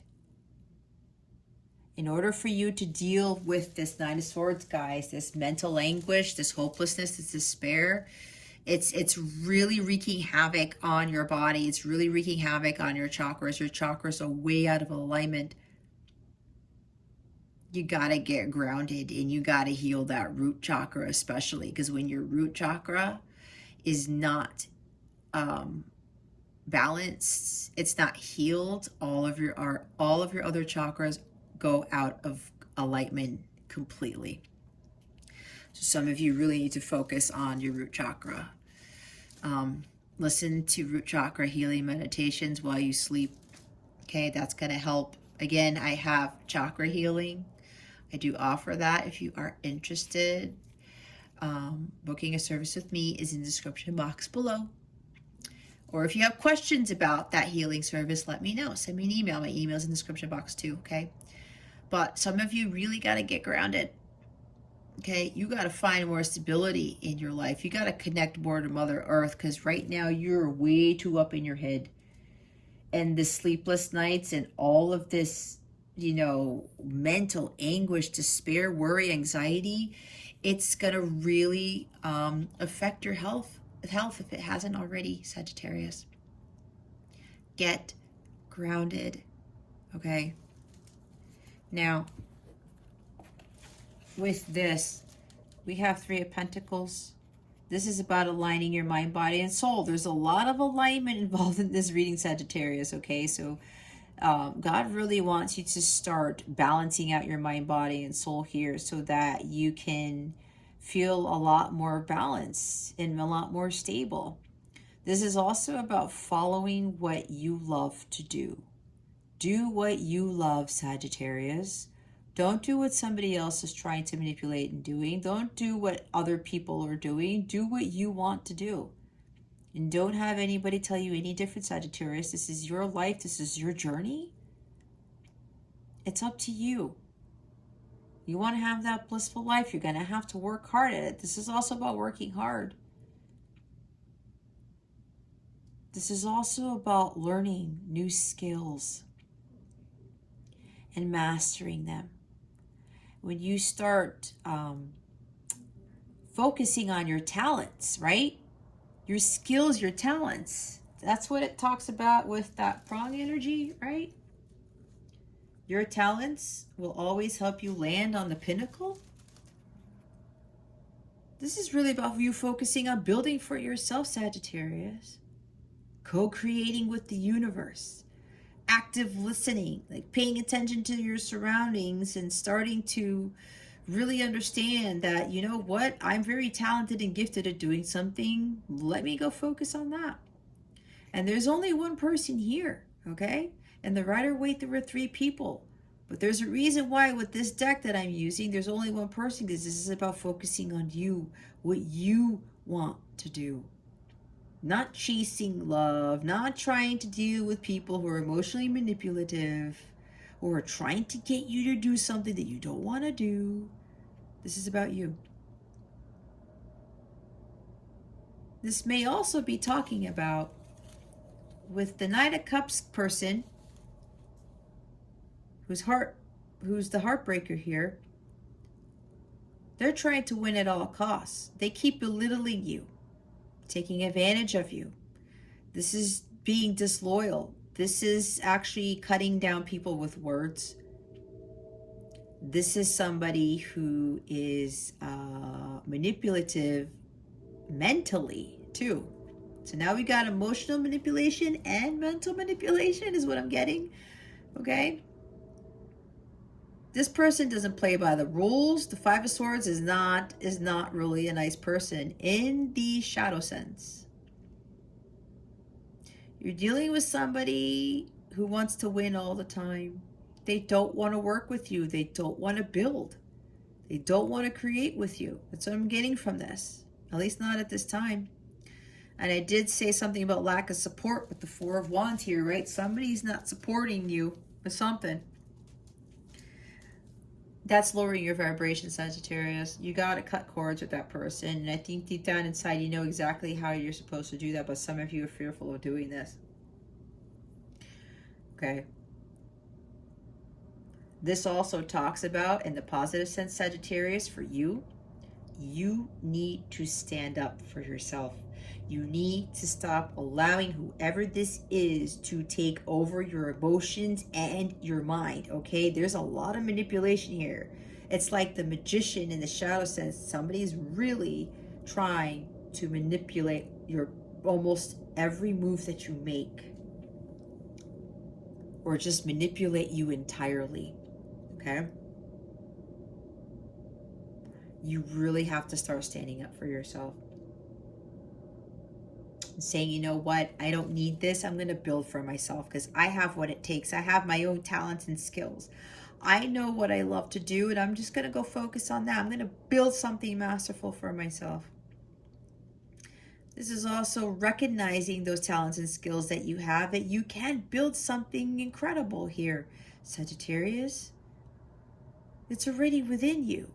In order for you to deal with this Nine of Swords, guys, this mental anguish, this hopelessness, this despair, it's really wreaking havoc on your body. It's really wreaking havoc on your chakras. Your chakras are way out of alignment. You got to get grounded and you got to heal that root chakra, especially because when your root chakra is not balanced, it's not healed, all of your other chakras go out of alignment completely. So some of you really need to focus on your root chakra. Listen to root chakra healing meditations while you sleep. Okay, that's going to help. Again, I have chakra healing. I do offer that if you are interested. booking a service with me is in the description box below. Or if you have questions about that healing service, let me know. Send me an email. My email is in the description box too, okay? But some of you really got to get grounded, okay? You got to find more stability in your life. You got to connect more to Mother Earth, because right now you're way too up in your head. And the sleepless nights and all of this, you know, mental anguish, despair, worry, anxiety, it's going to really affect your health if it hasn't already, Sagittarius. Get grounded, okay? Now, with this, we have Three of Pentacles. This is about aligning your mind, body, and soul. There's a lot of alignment involved in this reading, Sagittarius, okay? So God really wants you to start balancing out your mind, body, and soul here so that you can feel a lot more balanced and a lot more stable. This is also about following what you love to do. Do what you love, Sagittarius. Don't do what somebody else is trying to manipulate and doing. Don't do what other people are doing. Do what you want to do. And don't have anybody tell you any different, Sagittarius. This is your life. This is your journey. It's up to you. You want to have that blissful life, you're going to have to work hard at it. This is also about working hard. This is also about learning new skills and mastering them. When you start focusing on your talents, right? Your skills, your talents. That's what it talks about with that prong energy, right? Your talents will always help you land on the pinnacle. This is really about you focusing on building for yourself, Sagittarius. Co-creating with the universe. Active listening, like paying attention to your surroundings and starting to really understand that, you know what, I'm very talented and gifted at doing something. Let me go focus on that. And there's only one person here, okay? And the Rider-Waite, there were 3 people. But there's a reason why with this deck that I'm using, there's only one person, because this is about focusing on you, what you want to do. Not chasing love, not trying to deal with people who are emotionally manipulative or are trying to get you to do something that you don't want to do. This is about you. This may also be talking about, with the Knight of Cups person, who's the heartbreaker here, they're trying to win at all costs. They keep belittling you, taking advantage of you. This is being disloyal. This is actually cutting down people with words. This is somebody who is manipulative mentally too. So now we got emotional manipulation and mental manipulation is what I'm getting. Okay? This person doesn't play by the rules. The Five of Swords is not really a nice person in the shadow sense. You're dealing with somebody who wants to win all the time. They don't want to work with you. They don't want to build. They don't want to create with you. That's what I'm getting from this. At least not at this time. And I did say something about lack of support with the Four of Wands here, right? Somebody's not supporting you with something. That's lowering your vibration, Sagittarius. You got to cut cords with that person. And I think deep down inside, you know exactly how you're supposed to do that. But some of you are fearful of doing this. Okay. This also talks about, in the positive sense, Sagittarius, for you, you need to stand up for yourself. You need to stop allowing whoever this is to take over your emotions and your mind, okay? There's a lot of manipulation here. It's like the magician in the shadow sense. Somebody's really trying to manipulate your almost every move that you make, or just manipulate you entirely, okay? You really have to start standing up for yourself. saying, you know what, I don't need this. I'm going to build for myself because I have what it takes. I have my own talents and skills. I know what I love to do, and I'm just going to go focus on that. I'm going to build something masterful for myself. This is also recognizing those talents and skills that you have, that you can build something incredible here, Sagittarius. It's already within you.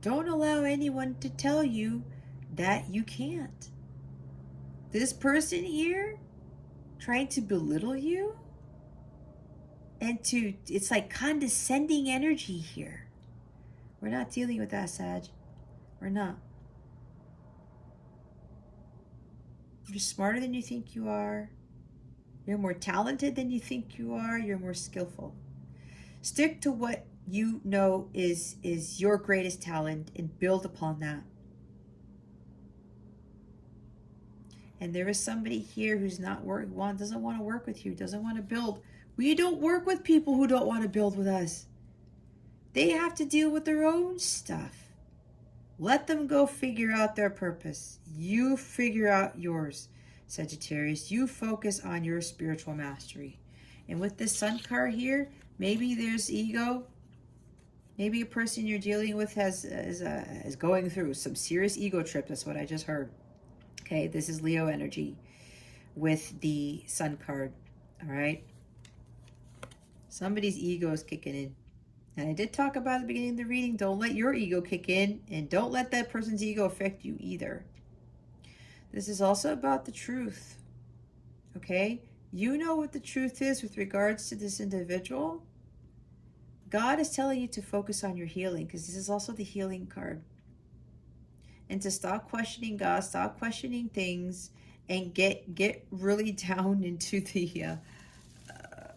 Don't allow anyone to tell you that you can't. This person here trying to belittle you and it's like condescending energy here. We're not dealing with that, Sag. We're not. You're smarter than you think you are. You're more talented than you think you are. You're more skillful. Stick to what you know is your greatest talent and build upon that. And there is somebody here who's not doesn't want to work with you, doesn't want to build. We don't work with people who don't want to build with us. They have to deal with their own stuff. Let them go figure out their purpose. You figure out yours, Sagittarius. You focus on your spiritual mastery. And with this Sun card here, maybe there's ego. Maybe a person you're dealing with is going through some serious ego trip. That's what I just heard. Okay, this is Leo energy with the Sun card. All right. Somebody's ego is kicking in. And I did talk about at the beginning of the reading, don't let your ego kick in, and don't let that person's ego affect you either. This is also about the truth. Okay? You know what the truth is with regards to this individual. God is telling you to focus on your healing, because this is also the healing card. And to stop questioning God, stop questioning things, and get really down into the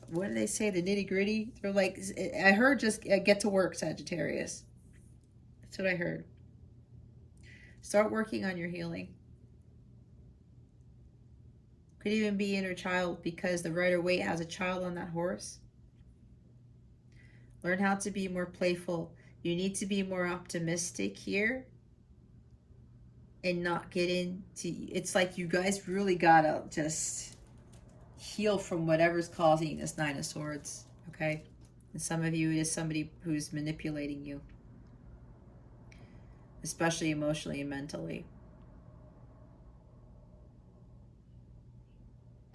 what do they say, the nitty gritty? They're like, I heard, just get to work, Sagittarius. That's what I heard. Start working on your healing. Could even be inner child, because the Rider-Waite has a child on that horse. Learn how to be more playful. You need to be more optimistic here and not get into, it's like you guys really gotta just heal from whatever's causing this Nine of Swords, okay? And some of you, it is somebody who's manipulating you, especially emotionally and mentally.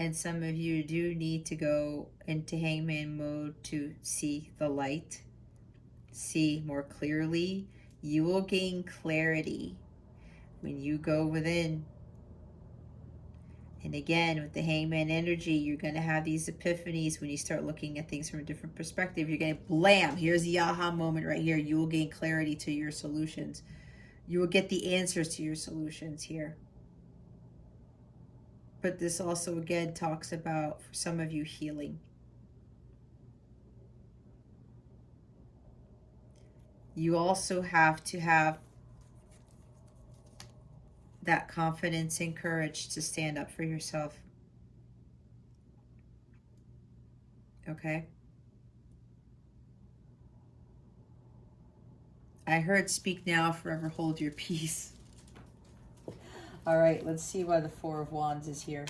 And some of you do need to go into hangman mode to see the light, see more clearly. You will gain clarity when you go within. And again, with the hangman energy, you're going to have these epiphanies when you start looking at things from a different perspective. You're going to, blam, here's the aha moment right here. You will gain clarity to your solutions. You will get the answers to your solutions here. But this also, again, talks about, for some of you, healing. You also have to have that confidence and courage to stand up for yourself. Okay? I heard speak now, forever hold your peace. All right, let's see why the Four of Wands is here.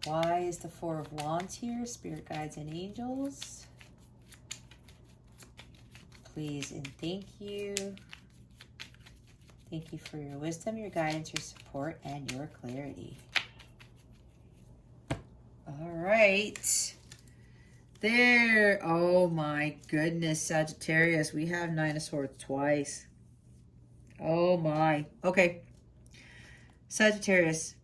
Why is the Four of Wands here? Spirit guides and angels. Please and thank you. Thank you for your wisdom, your guidance, your support, and your clarity. All right. There. Oh my goodness, Sagittarius. We have Nine of Swords twice. Oh my. Okay. Sagittarius,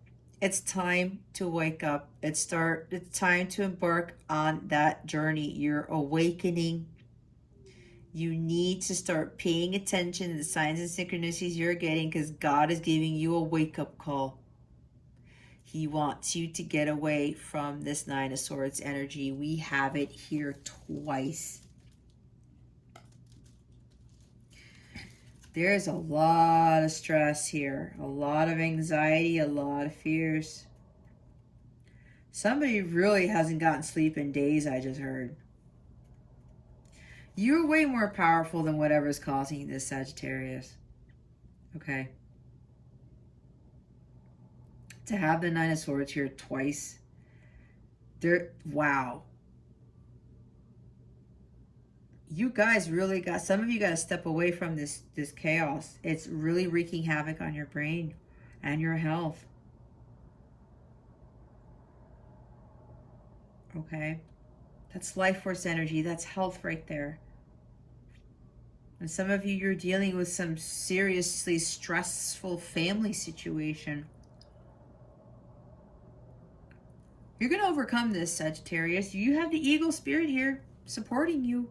it's time to wake up. It's time to embark on that journey. You're awakening. You need to start paying attention to the signs and synchronicities you're getting, because God is giving you a wake-up call. He wants you to get away from this Nine of Swords energy. We have it here twice. There's a lot of stress here, a lot of anxiety, a lot of fears. Somebody really hasn't gotten sleep in days, I just heard. You're way more powerful than whatever's causing this, Sagittarius. Okay. To have the Nine of Swords here twice. Wow. You guys really got, some of you got to step away from this chaos. It's really wreaking havoc on your brain and your health. Okay. That's life force energy. That's health right there. And some of you, you're dealing with some seriously stressful family situation. You're going to overcome this, Sagittarius. You have the eagle spirit here supporting you.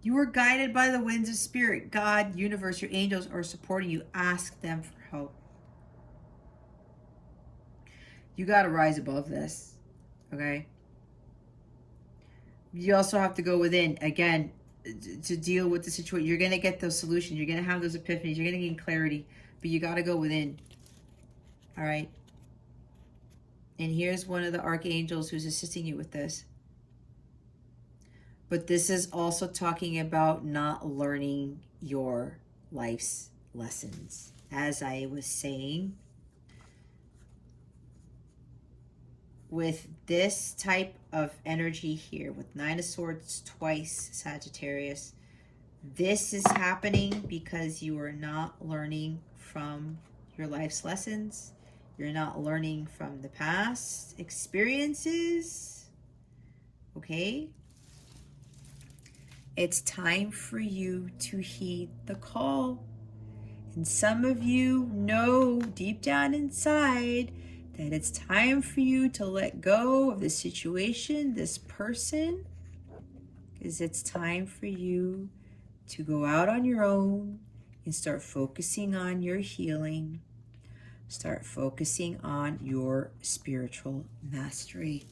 You are guided by the winds of spirit. God, universe, your angels are supporting you. Ask them for help. You got to rise above this, okay? You also have to go within, again, to deal with the situation. You're going to get those solutions. You're going to have those epiphanies. You're going to gain clarity. But you got to go within, all right? And here's one of the archangels who's assisting you with this. But this is also talking about not learning your life's lessons. As I was saying, with this type of energy here, with Nine of Swords twice, Sagittarius, this is happening because you are not learning from your life's lessons. You're not learning from the past experiences. Okay? It's time for you to heed the call. And some of you know deep down inside that it's time for you to let go of this situation, this person, because it's time for you to go out on your own and start focusing on your healing. Start focusing on your spiritual mastery.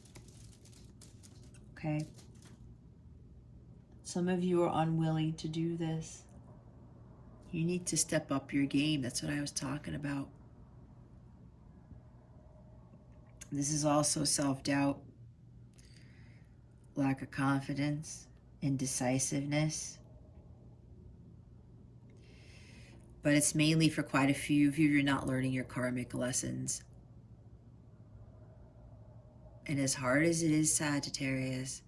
Okay? Some of you are unwilling to do this. You need to step up your game. That's what I was talking about. This is also self-doubt, lack of confidence, indecisiveness. But it's mainly for quite a few of you, you're not learning your karmic lessons. And as hard as it is, Sagittarius,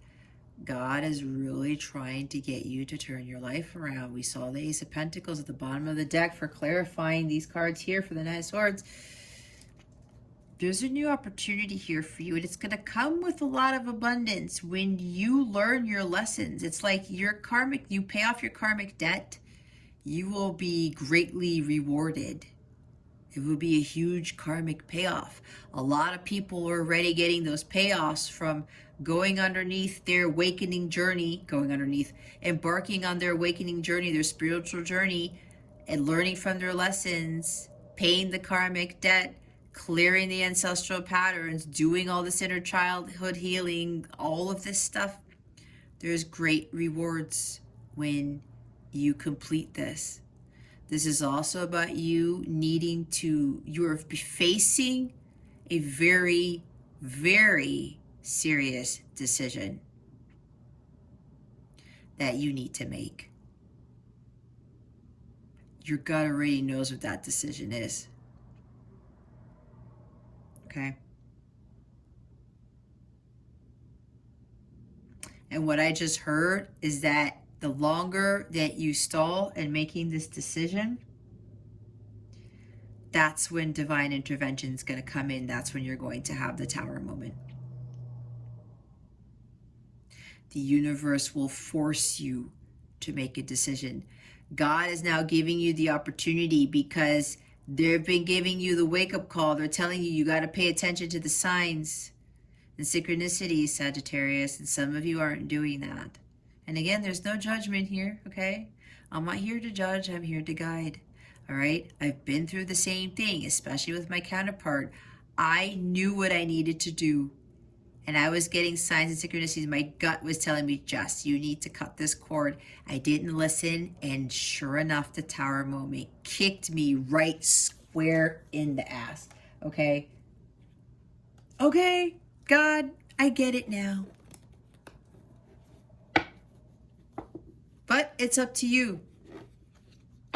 God is really trying to get you to turn your life around. We saw the Ace of Pentacles at the bottom of the deck for clarifying these cards here for the Nine of Swords. There's a new opportunity here for you, and it's going to come with a lot of abundance when you learn your lessons. It's like your karmic, you pay off your karmic debt, you will be greatly rewarded. It will be a huge karmic payoff. A lot of people are already getting those payoffs from going underneath their awakening journey, embarking on their awakening journey, their spiritual journey, and learning from their lessons, paying the karmic debt, clearing the ancestral patterns, doing all this inner childhood healing, all of this stuff. There's great rewards when you complete this. This is also about you needing to, you're facing a very, very serious decision that you need to make. Your gut already knows what that decision is. Okay? And what I just heard is that the longer that you stall in making this decision, that's when divine intervention is going to come in. That's when you're going to have the Tower moment. The universe will force you to make a decision. God is now giving you the opportunity because they've been giving you the wake-up call. They're telling you got to pay attention to the signs and synchronicities, Sagittarius, and some of you aren't doing that. And again, there's no judgment here, okay? I'm not here to judge, I'm here to guide, all right? I've been through the same thing, especially with my counterpart. I knew what I needed to do, and I was getting signs and synchronicities. My gut was telling me, Jess, you need to cut this cord. I didn't listen, and sure enough, the Tower moment kicked me right square in the ass, okay? Okay, God, I get it now. But it's up to you,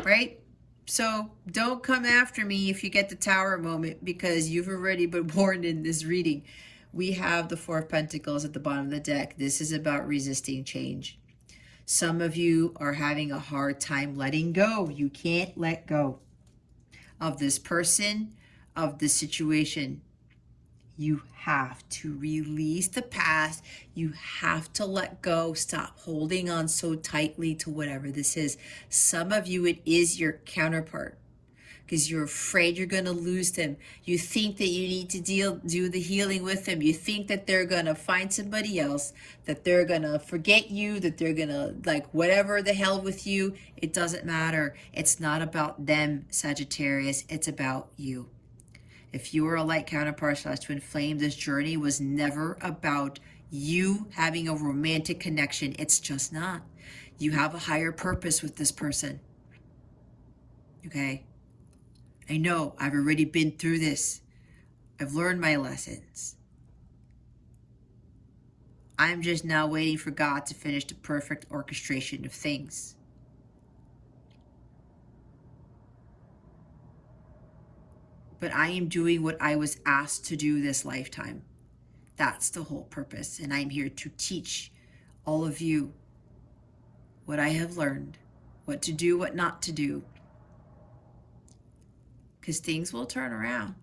right? So don't come after me if you get the Tower moment, because you've already been warned in this reading. We have the Four of Pentacles at the bottom of the deck. This is about resisting change. Some of you are having a hard time letting go. You can't let go of this person, of this situation. You have to release the past. You have to let go. Stop holding on so tightly to whatever this is. Some of you, it is your counterpart, because you're afraid you're going to lose them. You think that you need to do the healing with them. You think that they're going to find somebody else, that they're going to forget you, that they're going to like whatever the hell with you. It doesn't matter. It's not about them, Sagittarius. It's about you. If you are a light counterpart / twin flame, this journey was never about you having a romantic connection. It's just not. You have a higher purpose with this person. Okay? I know, I've already been through this. I've learned my lessons. I'm just now waiting for God to finish the perfect orchestration of things. But I am doing what I was asked to do this lifetime. That's the whole purpose. And I'm here to teach all of you what I have learned, what to do, what not to do. Because things will turn around.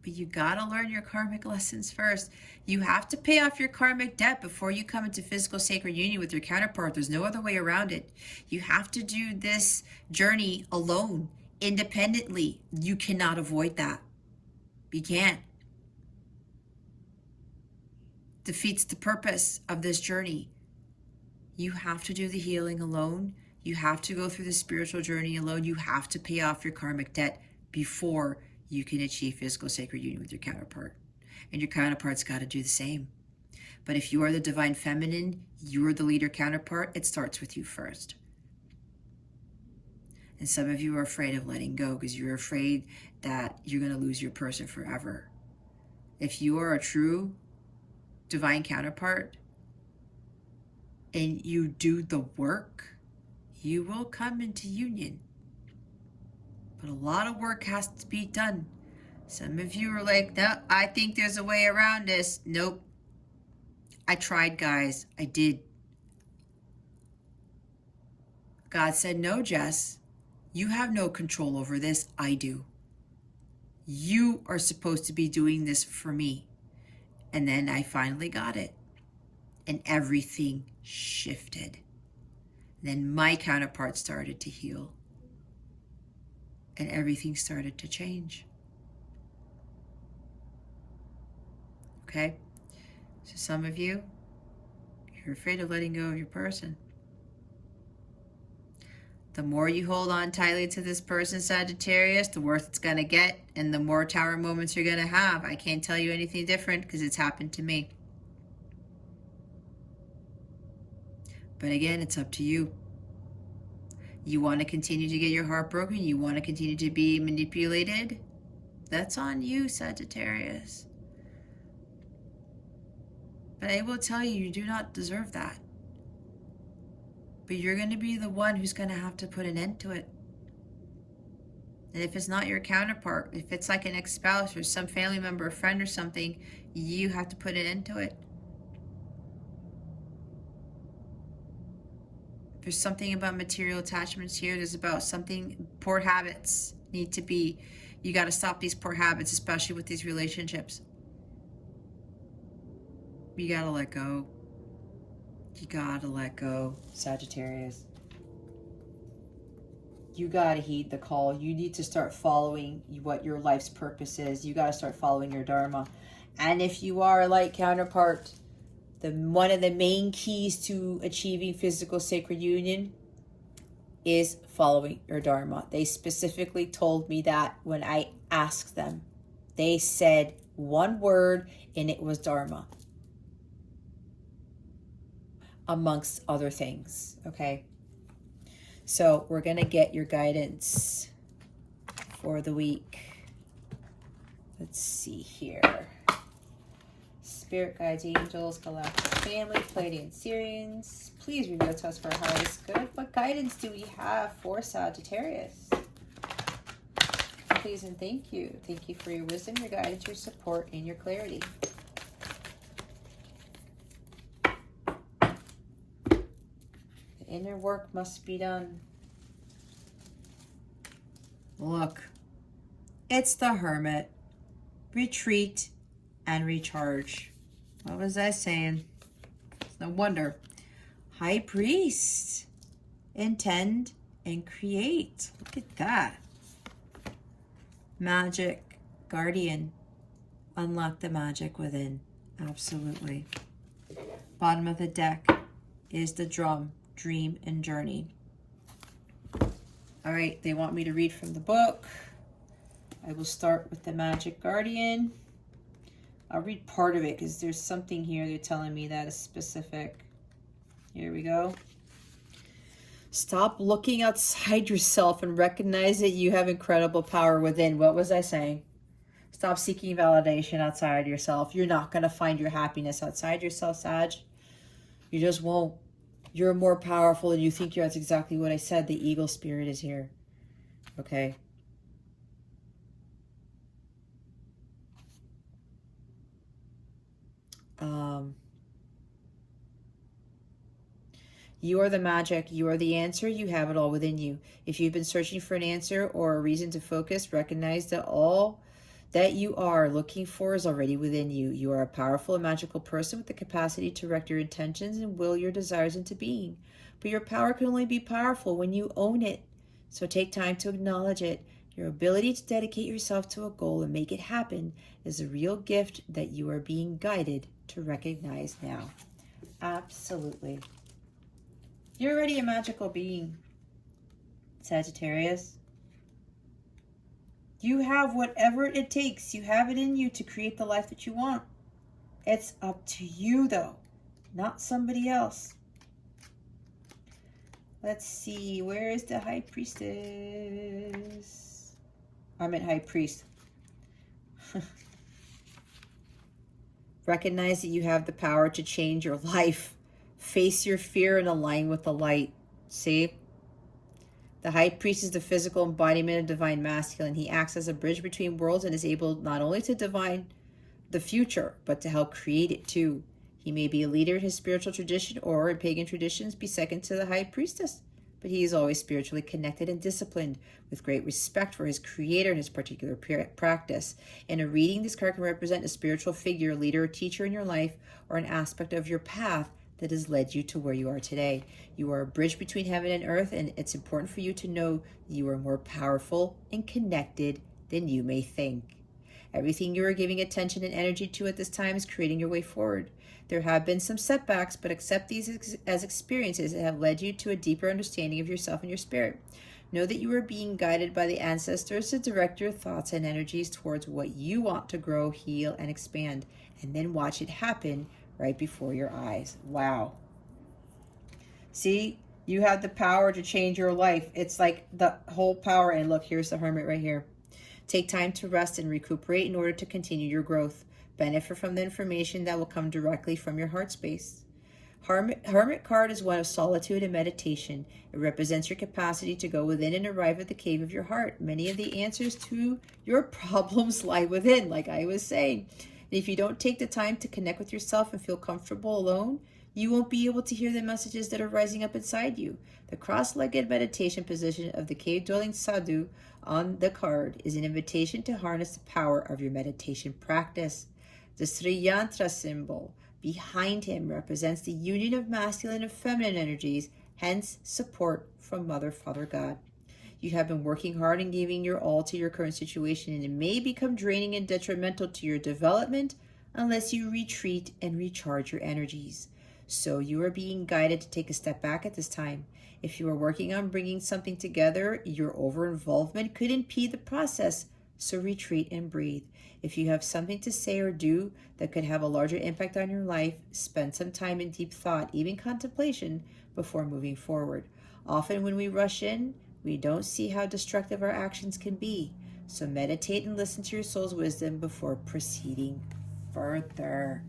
But you gotta learn your karmic lessons first. You have to pay off your karmic debt before you come into physical sacred union with your counterpart. There's no other way around it. You have to do this journey alone, independently. You cannot avoid that. You can't. Defeats the purpose of this journey. You have to do the healing alone. You have to go through the spiritual journey alone. You have to pay off your karmic debt before you can achieve physical sacred union with your counterpart. And your counterpart's got to do the same. But if you are the divine feminine, you're the leader counterpart, it starts with you first. And some of you are afraid of letting go because you're afraid that you're going to lose your person forever. If you are a true divine counterpart and you do the work, you will come into union. But a lot of work has to be done. Some of you are like, no, I think there's a way around this. Nope. I tried, guys. I did. God said, no, Jess. You have no control over this. I do. You are supposed to be doing this for me. And then I finally got it. And everything shifted. Then my counterpart started to heal. And everything started to change. Okay? So some of you, you're afraid of letting go of your person. The more you hold on tightly to this person, Sagittarius, the worse it's going to get, and the more tower moments you're going to have. I can't tell you anything different because it's happened to me. But again, it's up to you. You want to continue to get your heart broken? You want to continue to be manipulated? That's on you, Sagittarius. But I will tell you, you do not deserve that. But you're going to be the one who's going to have to put an end to it. And if it's not your counterpart, if it's like an ex-spouse or some family member or friend or something, you have to put an end to it. There's something about material attachments here. There's about something, poor habits need to be, you got to stop these poor habits, especially with these relationships. You got to let go. You got to let go, Sagittarius. You got to heed the call. You need to start following what your life's purpose is. You got to start following your dharma. And if you are a light counterpart, one of the main keys to achieving physical sacred union is following your dharma. They specifically told me that when I asked them. They said one word, and it was dharma, amongst other things. Okay, so we're gonna get your guidance for the week. Let's see here. Spirit guides, angels, galactic family, Pleiadian Syrians, please reveal to us for our highest good. What guidance do we have for Sagittarius? please, and thank you. Thank you for your wisdom, your guidance, your support, and your clarity. The inner work must be done. Look, it's the Hermit. Retreat and recharge. What was I saying? It's no wonder. High Priest. Intend and create. Look at that. Magic. Guardian. Unlock the magic within. Absolutely. Bottom of the deck is the drum. Dream and journey. All right, they want me to read from the book. I will start with the Magic Guardian. I'll read part of it because there's something here they're telling me that is specific. Here we go. Stop looking outside yourself and recognize that you have incredible power within. What was I saying? Stop seeking validation outside yourself. You're not going to find your happiness outside yourself, Sag. You just won't. You're more powerful than you think you are. That's exactly what I said. The eagle spirit is here. Okay. You are the magic. You are the answer. You have it all within you. If you've been searching for an answer or a reason to focus, recognize that all that you are looking for is already within you. You are a powerful and magical person with the capacity to direct your intentions and will your desires into being. But your power can only be powerful when you own it. So take time to acknowledge it. Your ability to dedicate yourself to a goal and make it happen is a real gift that you are being guided to recognize now. Absolutely. You're already a magical being, Sagittarius. You have whatever it takes. You have it in you to create the life that you want. It's up to you, though, not somebody else. Let's see. Where is the High Priestess? I meant High Priest. Recognize that you have the power to change your life. Face your fear and align with the light. See? The High Priest is the physical embodiment of divine masculine. He acts as a bridge between worlds and is able not only to divine the future, but to help create it too. He may be a leader in his spiritual tradition or in pagan traditions be second to the High Priestess, but he is always spiritually connected and disciplined with great respect for his creator and his particular practice. In a reading, this card can represent a spiritual figure, leader, or teacher in your life, or an aspect of your path that has led you to where you are today. You are a bridge between heaven and earth, and it's important for you to know you are more powerful and connected than you may think. Everything you are giving attention and energy to at this time is creating your way forward. There have been some setbacks, but accept these as experiences that have led you to a deeper understanding of yourself and your spirit. Know that you are being guided by the ancestors to direct your thoughts and energies towards what you want to grow, heal, and expand, and then watch it happen right before your eyes. Wow. See, you have the power to change your life. It's like the whole power. And look, here's the Hermit right here. Take time to rest and recuperate in order to continue your growth. Benefit from the information that will come directly from your heart space. Hermit card is one of solitude and meditation. It represents your capacity to go within and arrive at the cave of your heart. Many of the answers to your problems lie within, like I was saying. And if you don't take the time to connect with yourself and feel comfortable alone, you won't be able to hear the messages that are rising up inside you. The cross-legged meditation position of the cave-dwelling sadhu on the card is an invitation to harness the power of your meditation practice. The Sri Yantra symbol behind him represents the union of masculine and feminine energies, hence support from Mother, Father, God. You have been working hard and giving your all to your current situation, and it may become draining and detrimental to your development unless you retreat and recharge your energies. So you are being guided to take a step back at this time. If you are working on bringing something together, your over-involvement could impede the process, so retreat and breathe. If you have something to say or do that could have a larger impact on your life, spend some time in deep thought, even contemplation, before moving forward. Often when we rush in, we don't see how destructive our actions can be. So meditate and listen to your soul's wisdom before proceeding further.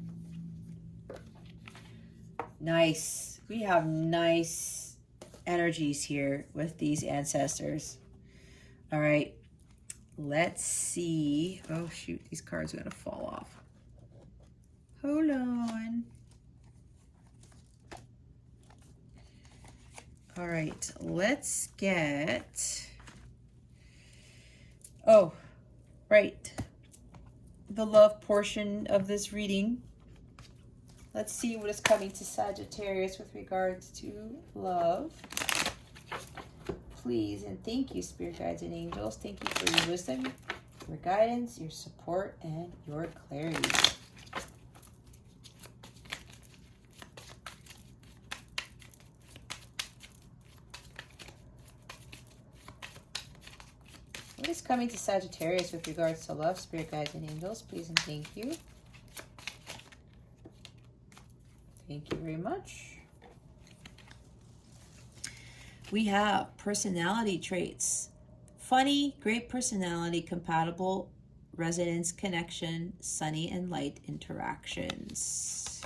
Nice. We have nice energies here with these ancestors. All right. let's see. Oh, shoot. These cards are going to fall off. Hold on. All right. Let's get... Oh, right. The love portion of this reading. Let's see what is coming to Sagittarius with regards to love. Please and thank you, Spirit Guides and Angels. Thank you for your wisdom, your guidance, your support, and your clarity. What is coming to Sagittarius with regards to love, Spirit Guides and Angels? Please and thank you. Thank you very much. We have personality traits. Funny, great personality, compatible, resonance, connection, sunny and light interactions.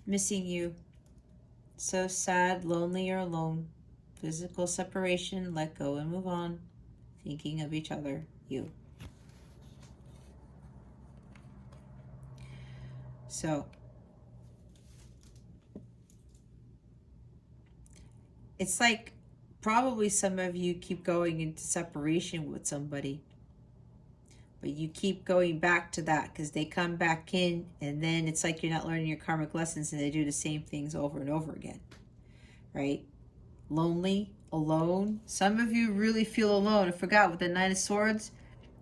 Missing you. So sad, lonely, or alone. Physical separation, let go and move on. Thinking of each other, you. So, it's like probably some of you keep going into separation with somebody, but you keep going back to that because they come back in, and then it's like you're not learning your karmic lessons and they do the same things over and over again, right? Lonely, alone. Some of you really feel alone. I forgot with the Nine of Swords,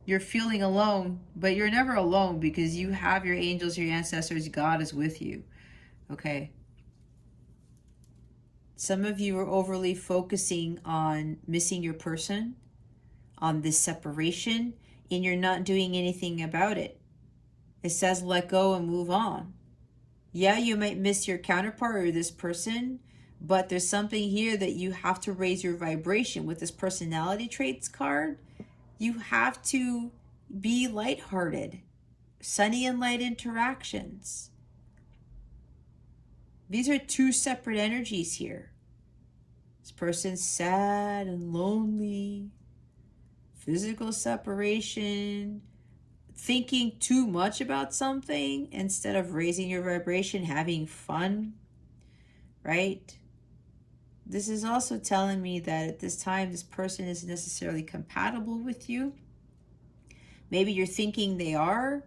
you're feeling alone, but you're never alone because you have your angels, your ancestors, God is with you, okay? Some of you are overly focusing on missing your person, on this separation, and you're not doing anything about it. It says let go and move on. Yeah, you might miss your counterpart or this person, but there's something here that you have to raise your vibration. With this personality traits card, you have to be lighthearted. Sunny and light interactions. These are two separate energies here. This person's sad and lonely, physical separation, thinking too much about something instead of raising your vibration, having fun, right? This is also telling me that at this time, this person isn't necessarily compatible with you. Maybe you're thinking they are,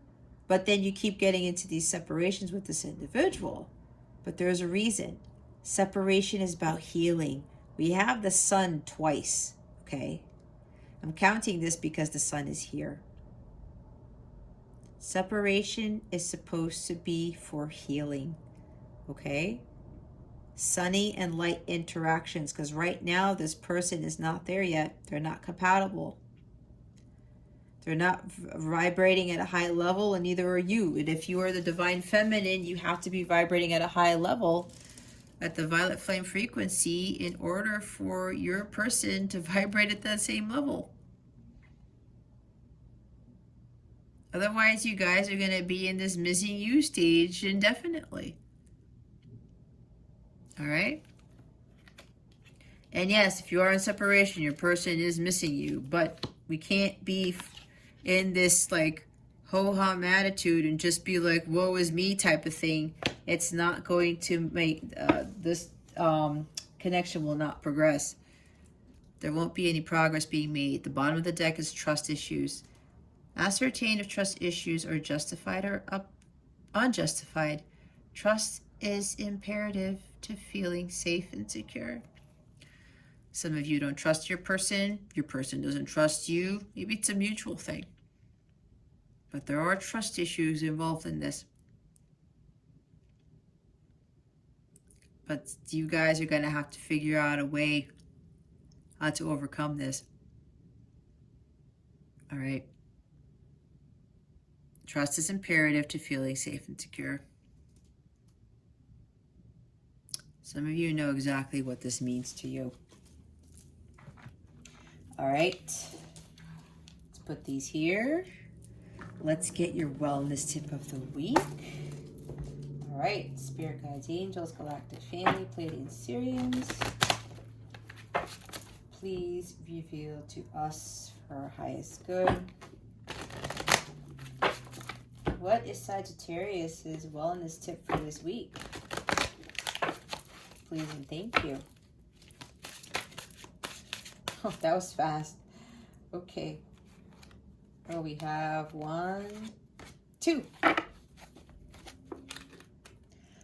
but then you keep getting into these separations with this individual. But there's a reason. Separation is about healing. We have the sun twice, okay? I'm counting this because the sun is here. Separation is supposed to be for healing, okay? Sunny and light interactions, because right now this person is not there yet. They're not compatible. They're not vibrating at a high level, and neither are you. And if you are the divine feminine, you have to be vibrating at a high level at the violet flame frequency in order for your person to vibrate at that same level. Otherwise, you guys are going to be in this missing you stage indefinitely. All right? And yes, if you are in separation, your person is missing you, but we can't be in this like ho-hum attitude and just be like, woe is me type of thing. It's not going to make this connection will not progress. There won't be any progress being made. The bottom of the deck is trust issues. Ascertain if trust issues are justified or unjustified. Trust is imperative to feeling safe and secure. Some of you don't trust your person doesn't trust you. Maybe it's a mutual thing. But there are trust issues involved in this. But you guys are going to have to figure out a way how to overcome this. All right. Trust is imperative to feeling safe and secure. Some of you know exactly what this means to you. All right. Let's put these here. Let's get your wellness tip of the week. All right. Spirit guides, angels, galactic family, Pleiadian Syrians. Please reveal to us for our highest good. What is Sagittarius's wellness tip for this week? Please and thank you. Oh, that was fast. Okay. Oh, we have 1, 2.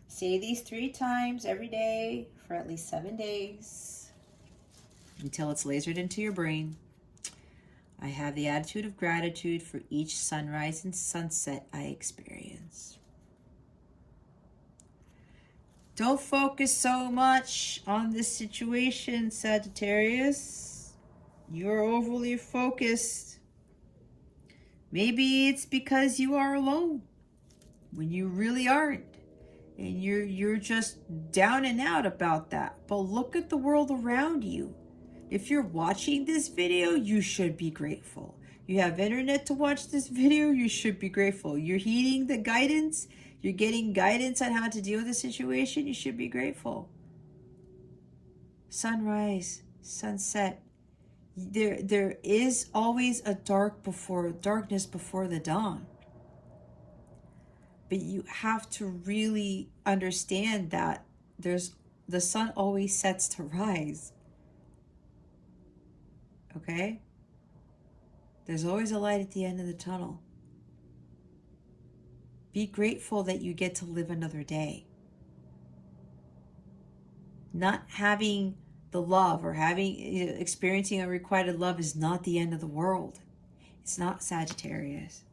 Say these 3 times every day for at least 7 days until it's lasered into your brain. I have the attitude of gratitude for each sunrise and sunset I experience. Don't focus so much on this situation, Sagittarius. You're overly focused. Maybe it's because you are alone when you really aren't. And you're just down and out about that. But look at the world around you. If you're watching this video, you should be grateful. You have internet to watch this video, you should be grateful. You're heeding the guidance. You're getting guidance on how to deal with the situation. You should be grateful. Sunrise, sunset. There is always a darkness before the dawn. But you have to really understand that the sun always sets to rise. Okay? There's always a light at the end of the tunnel. Be grateful that you get to live another day. Not having the love or experiencing unrequited love is not the end of the world. It's not, Sagittarius.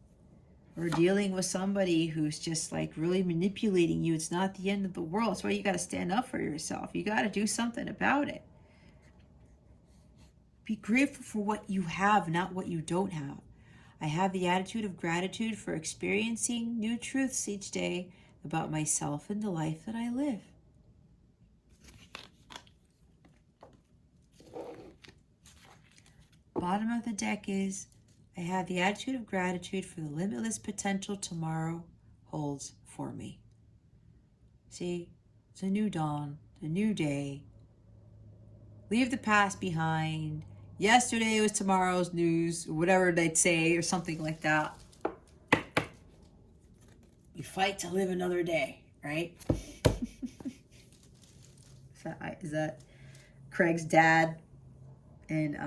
Or dealing with somebody who's just like really manipulating you. It's not the end of the world. That's why you got to stand up for yourself. You got to do something about it. Be grateful for what you have, not what you don't have. I have the attitude of gratitude for experiencing new truths each day about myself and the life that I live. Bottom of the deck is, I have the attitude of gratitude for the limitless potential tomorrow holds for me. See, it's a new dawn, a new day. Leave the past behind. Yesterday was tomorrow's news, or whatever they'd say, or something like that. You fight to live another day, right? Is that Craig's dad in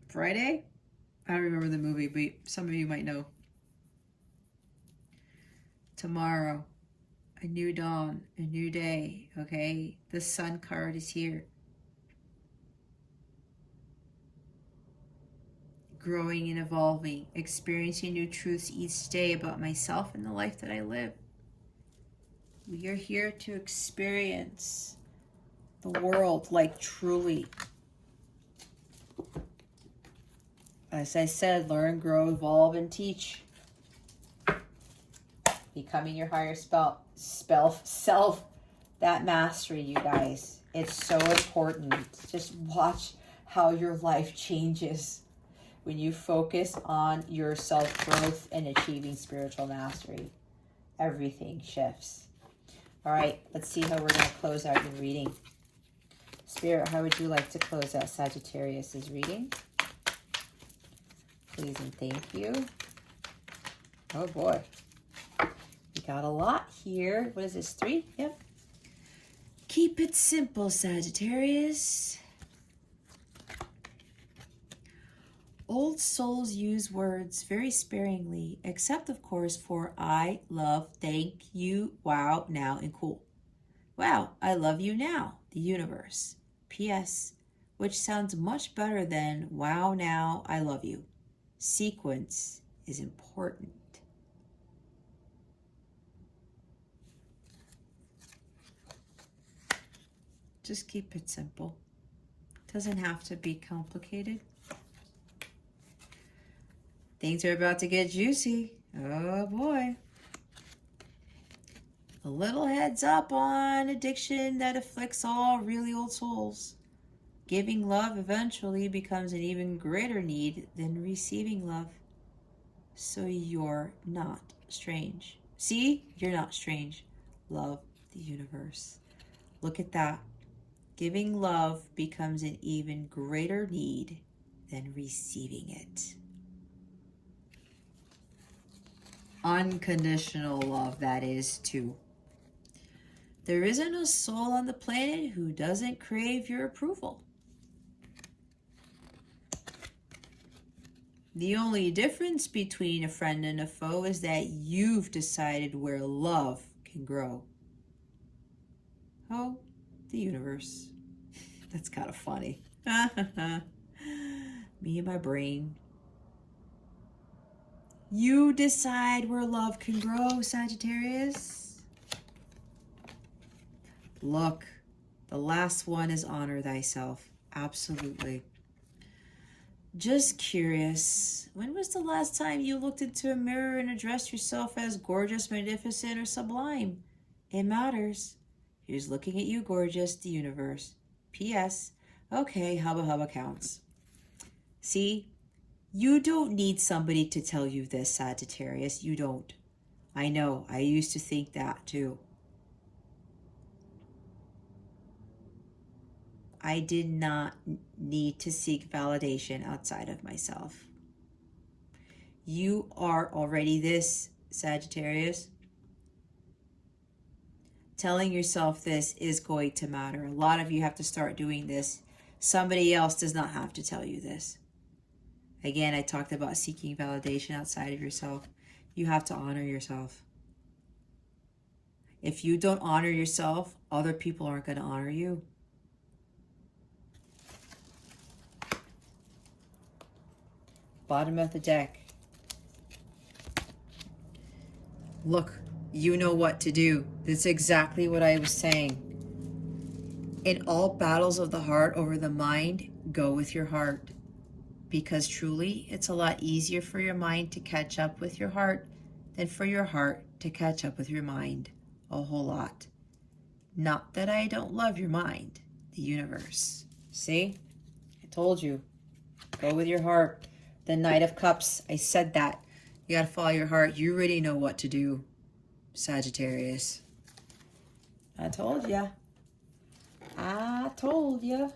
Friday? I don't remember the movie, but some of you might know. Tomorrow, a new dawn, a new day, okay? The sun card is here. Growing and evolving, experiencing new truths each day about myself and the life that I live. We are here to experience the world like truly. As I said, learn, grow, evolve, and teach. Becoming your higher self, that mastery, you guys. It's so important. Just watch how your life changes when you focus on your self-growth and achieving spiritual mastery. Everything shifts. All right, let's see how we're going to close out your reading. Spirit, how would you like to close out Sagittarius's reading? Please and thank you. Oh boy. We got a lot here. What is this, 3? Yep. Keep it simple, Sagittarius. Old souls use words very sparingly, except, of course, for I, love, thank you, wow, now, and cool. Wow, I love you now, the universe. P.S., which sounds much better than wow, now, I love you. Sequence is important. Just keep it simple. Doesn't have to be complicated. Things are about to get juicy. Oh boy. A little heads up on addiction that afflicts all really old souls. Giving love eventually becomes an even greater need than receiving love. So you're not strange. See? You're not strange. Love the universe. Look at that. Giving love becomes an even greater need than receiving it. Unconditional love, that is, too. There isn't a soul on the planet who doesn't crave your approval. The only difference between a friend and a foe is that you've decided where love can grow. Oh, the universe. That's kind of funny. Me and my brain. You decide where love can grow, Sagittarius. Look, the last one is honor thyself. Absolutely. Just curious, when was the last time you looked into a mirror and addressed yourself as gorgeous, magnificent, or sublime? It matters. Here's looking at you, gorgeous, the universe. P.S. Okay, hubba hubba counts. See, you don't need somebody to tell you this, Sagittarius. You don't. I know, I used to think that too. I did not need to seek validation outside of myself. You are already this, Sagittarius. Telling yourself this is going to matter. A lot of you have to start doing this. Somebody else does not have to tell you this. Again, I talked about seeking validation outside of yourself. You have to honor yourself. If you don't honor yourself, other people aren't going to honor you. Bottom of the deck. Look, you know what to do. That's exactly what I was saying. In all battles of the heart over the mind, go with your heart. Because truly, it's a lot easier for your mind to catch up with your heart than for your heart to catch up with your mind. A whole lot. Not that I don't love your mind, the universe. See? I told you. Go with your heart. The Knight of Cups, I said that. You gotta follow your heart. You already know what to do, Sagittarius. I told ya. I told ya.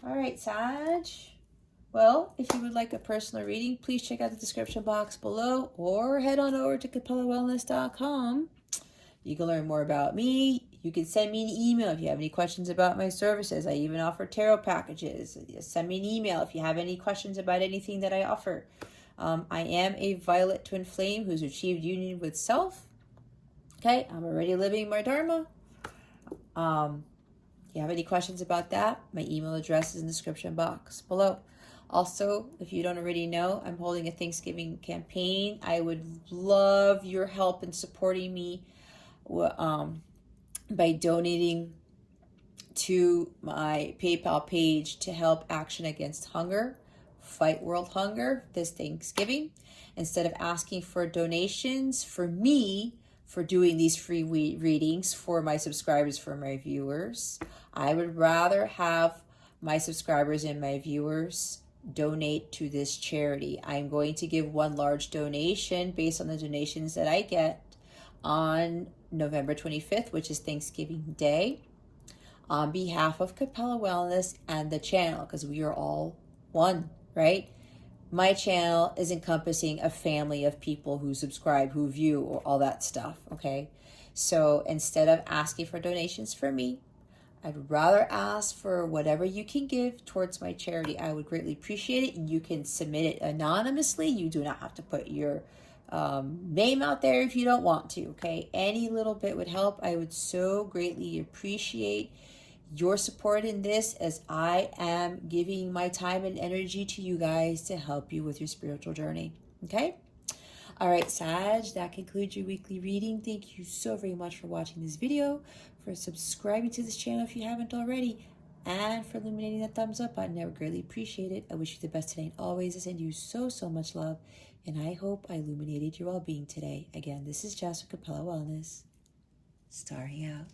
All right, Sag. Well, if you would like a personal reading, please check out the description box below or head on over to capellawellness.com. You can learn more about me. You can send me an email if you have any questions about my services. I even offer tarot packages. Send me an email if you have any questions about anything that I offer. I am a violet twin flame who's achieved union with self. Okay, I'm already living my dharma. If you have any questions about that, my email address is in the description box below. Also, if you don't already know, I'm holding a Thanksgiving campaign. I would love your help in supporting me by donating to my PayPal page to help Action Against Hunger, fight world hunger this Thanksgiving. Instead of asking for donations for me for doing these free readings for my subscribers, for my viewers, I would rather have my subscribers and my viewers donate to this charity. I'm going to give one large donation based on the donations that I get on November 25th, which is Thanksgiving Day, on behalf of Capella Wellness and the channel, because we are all one, right? My channel is encompassing a family of people who subscribe, who view, or all that stuff, okay? So instead of asking for donations for me, I'd rather ask for whatever you can give towards my charity. I would greatly appreciate it. You can submit it anonymously. You do not have to put your name out there if you don't want to, okay? Any little bit would help. I would so greatly appreciate your support in this, as I am giving my time and energy to you guys to help you with your spiritual journey, okay? All right, Sag, that concludes your weekly reading. Thank you so very much for watching this video, for subscribing to this channel if you haven't already, and for illuminating that thumbs up button. I would greatly appreciate it. I wish you the best today and always. I send you so, so much love, and I hope I illuminated your well-being today. Again, this is Jess with Capella Wellness, starring out.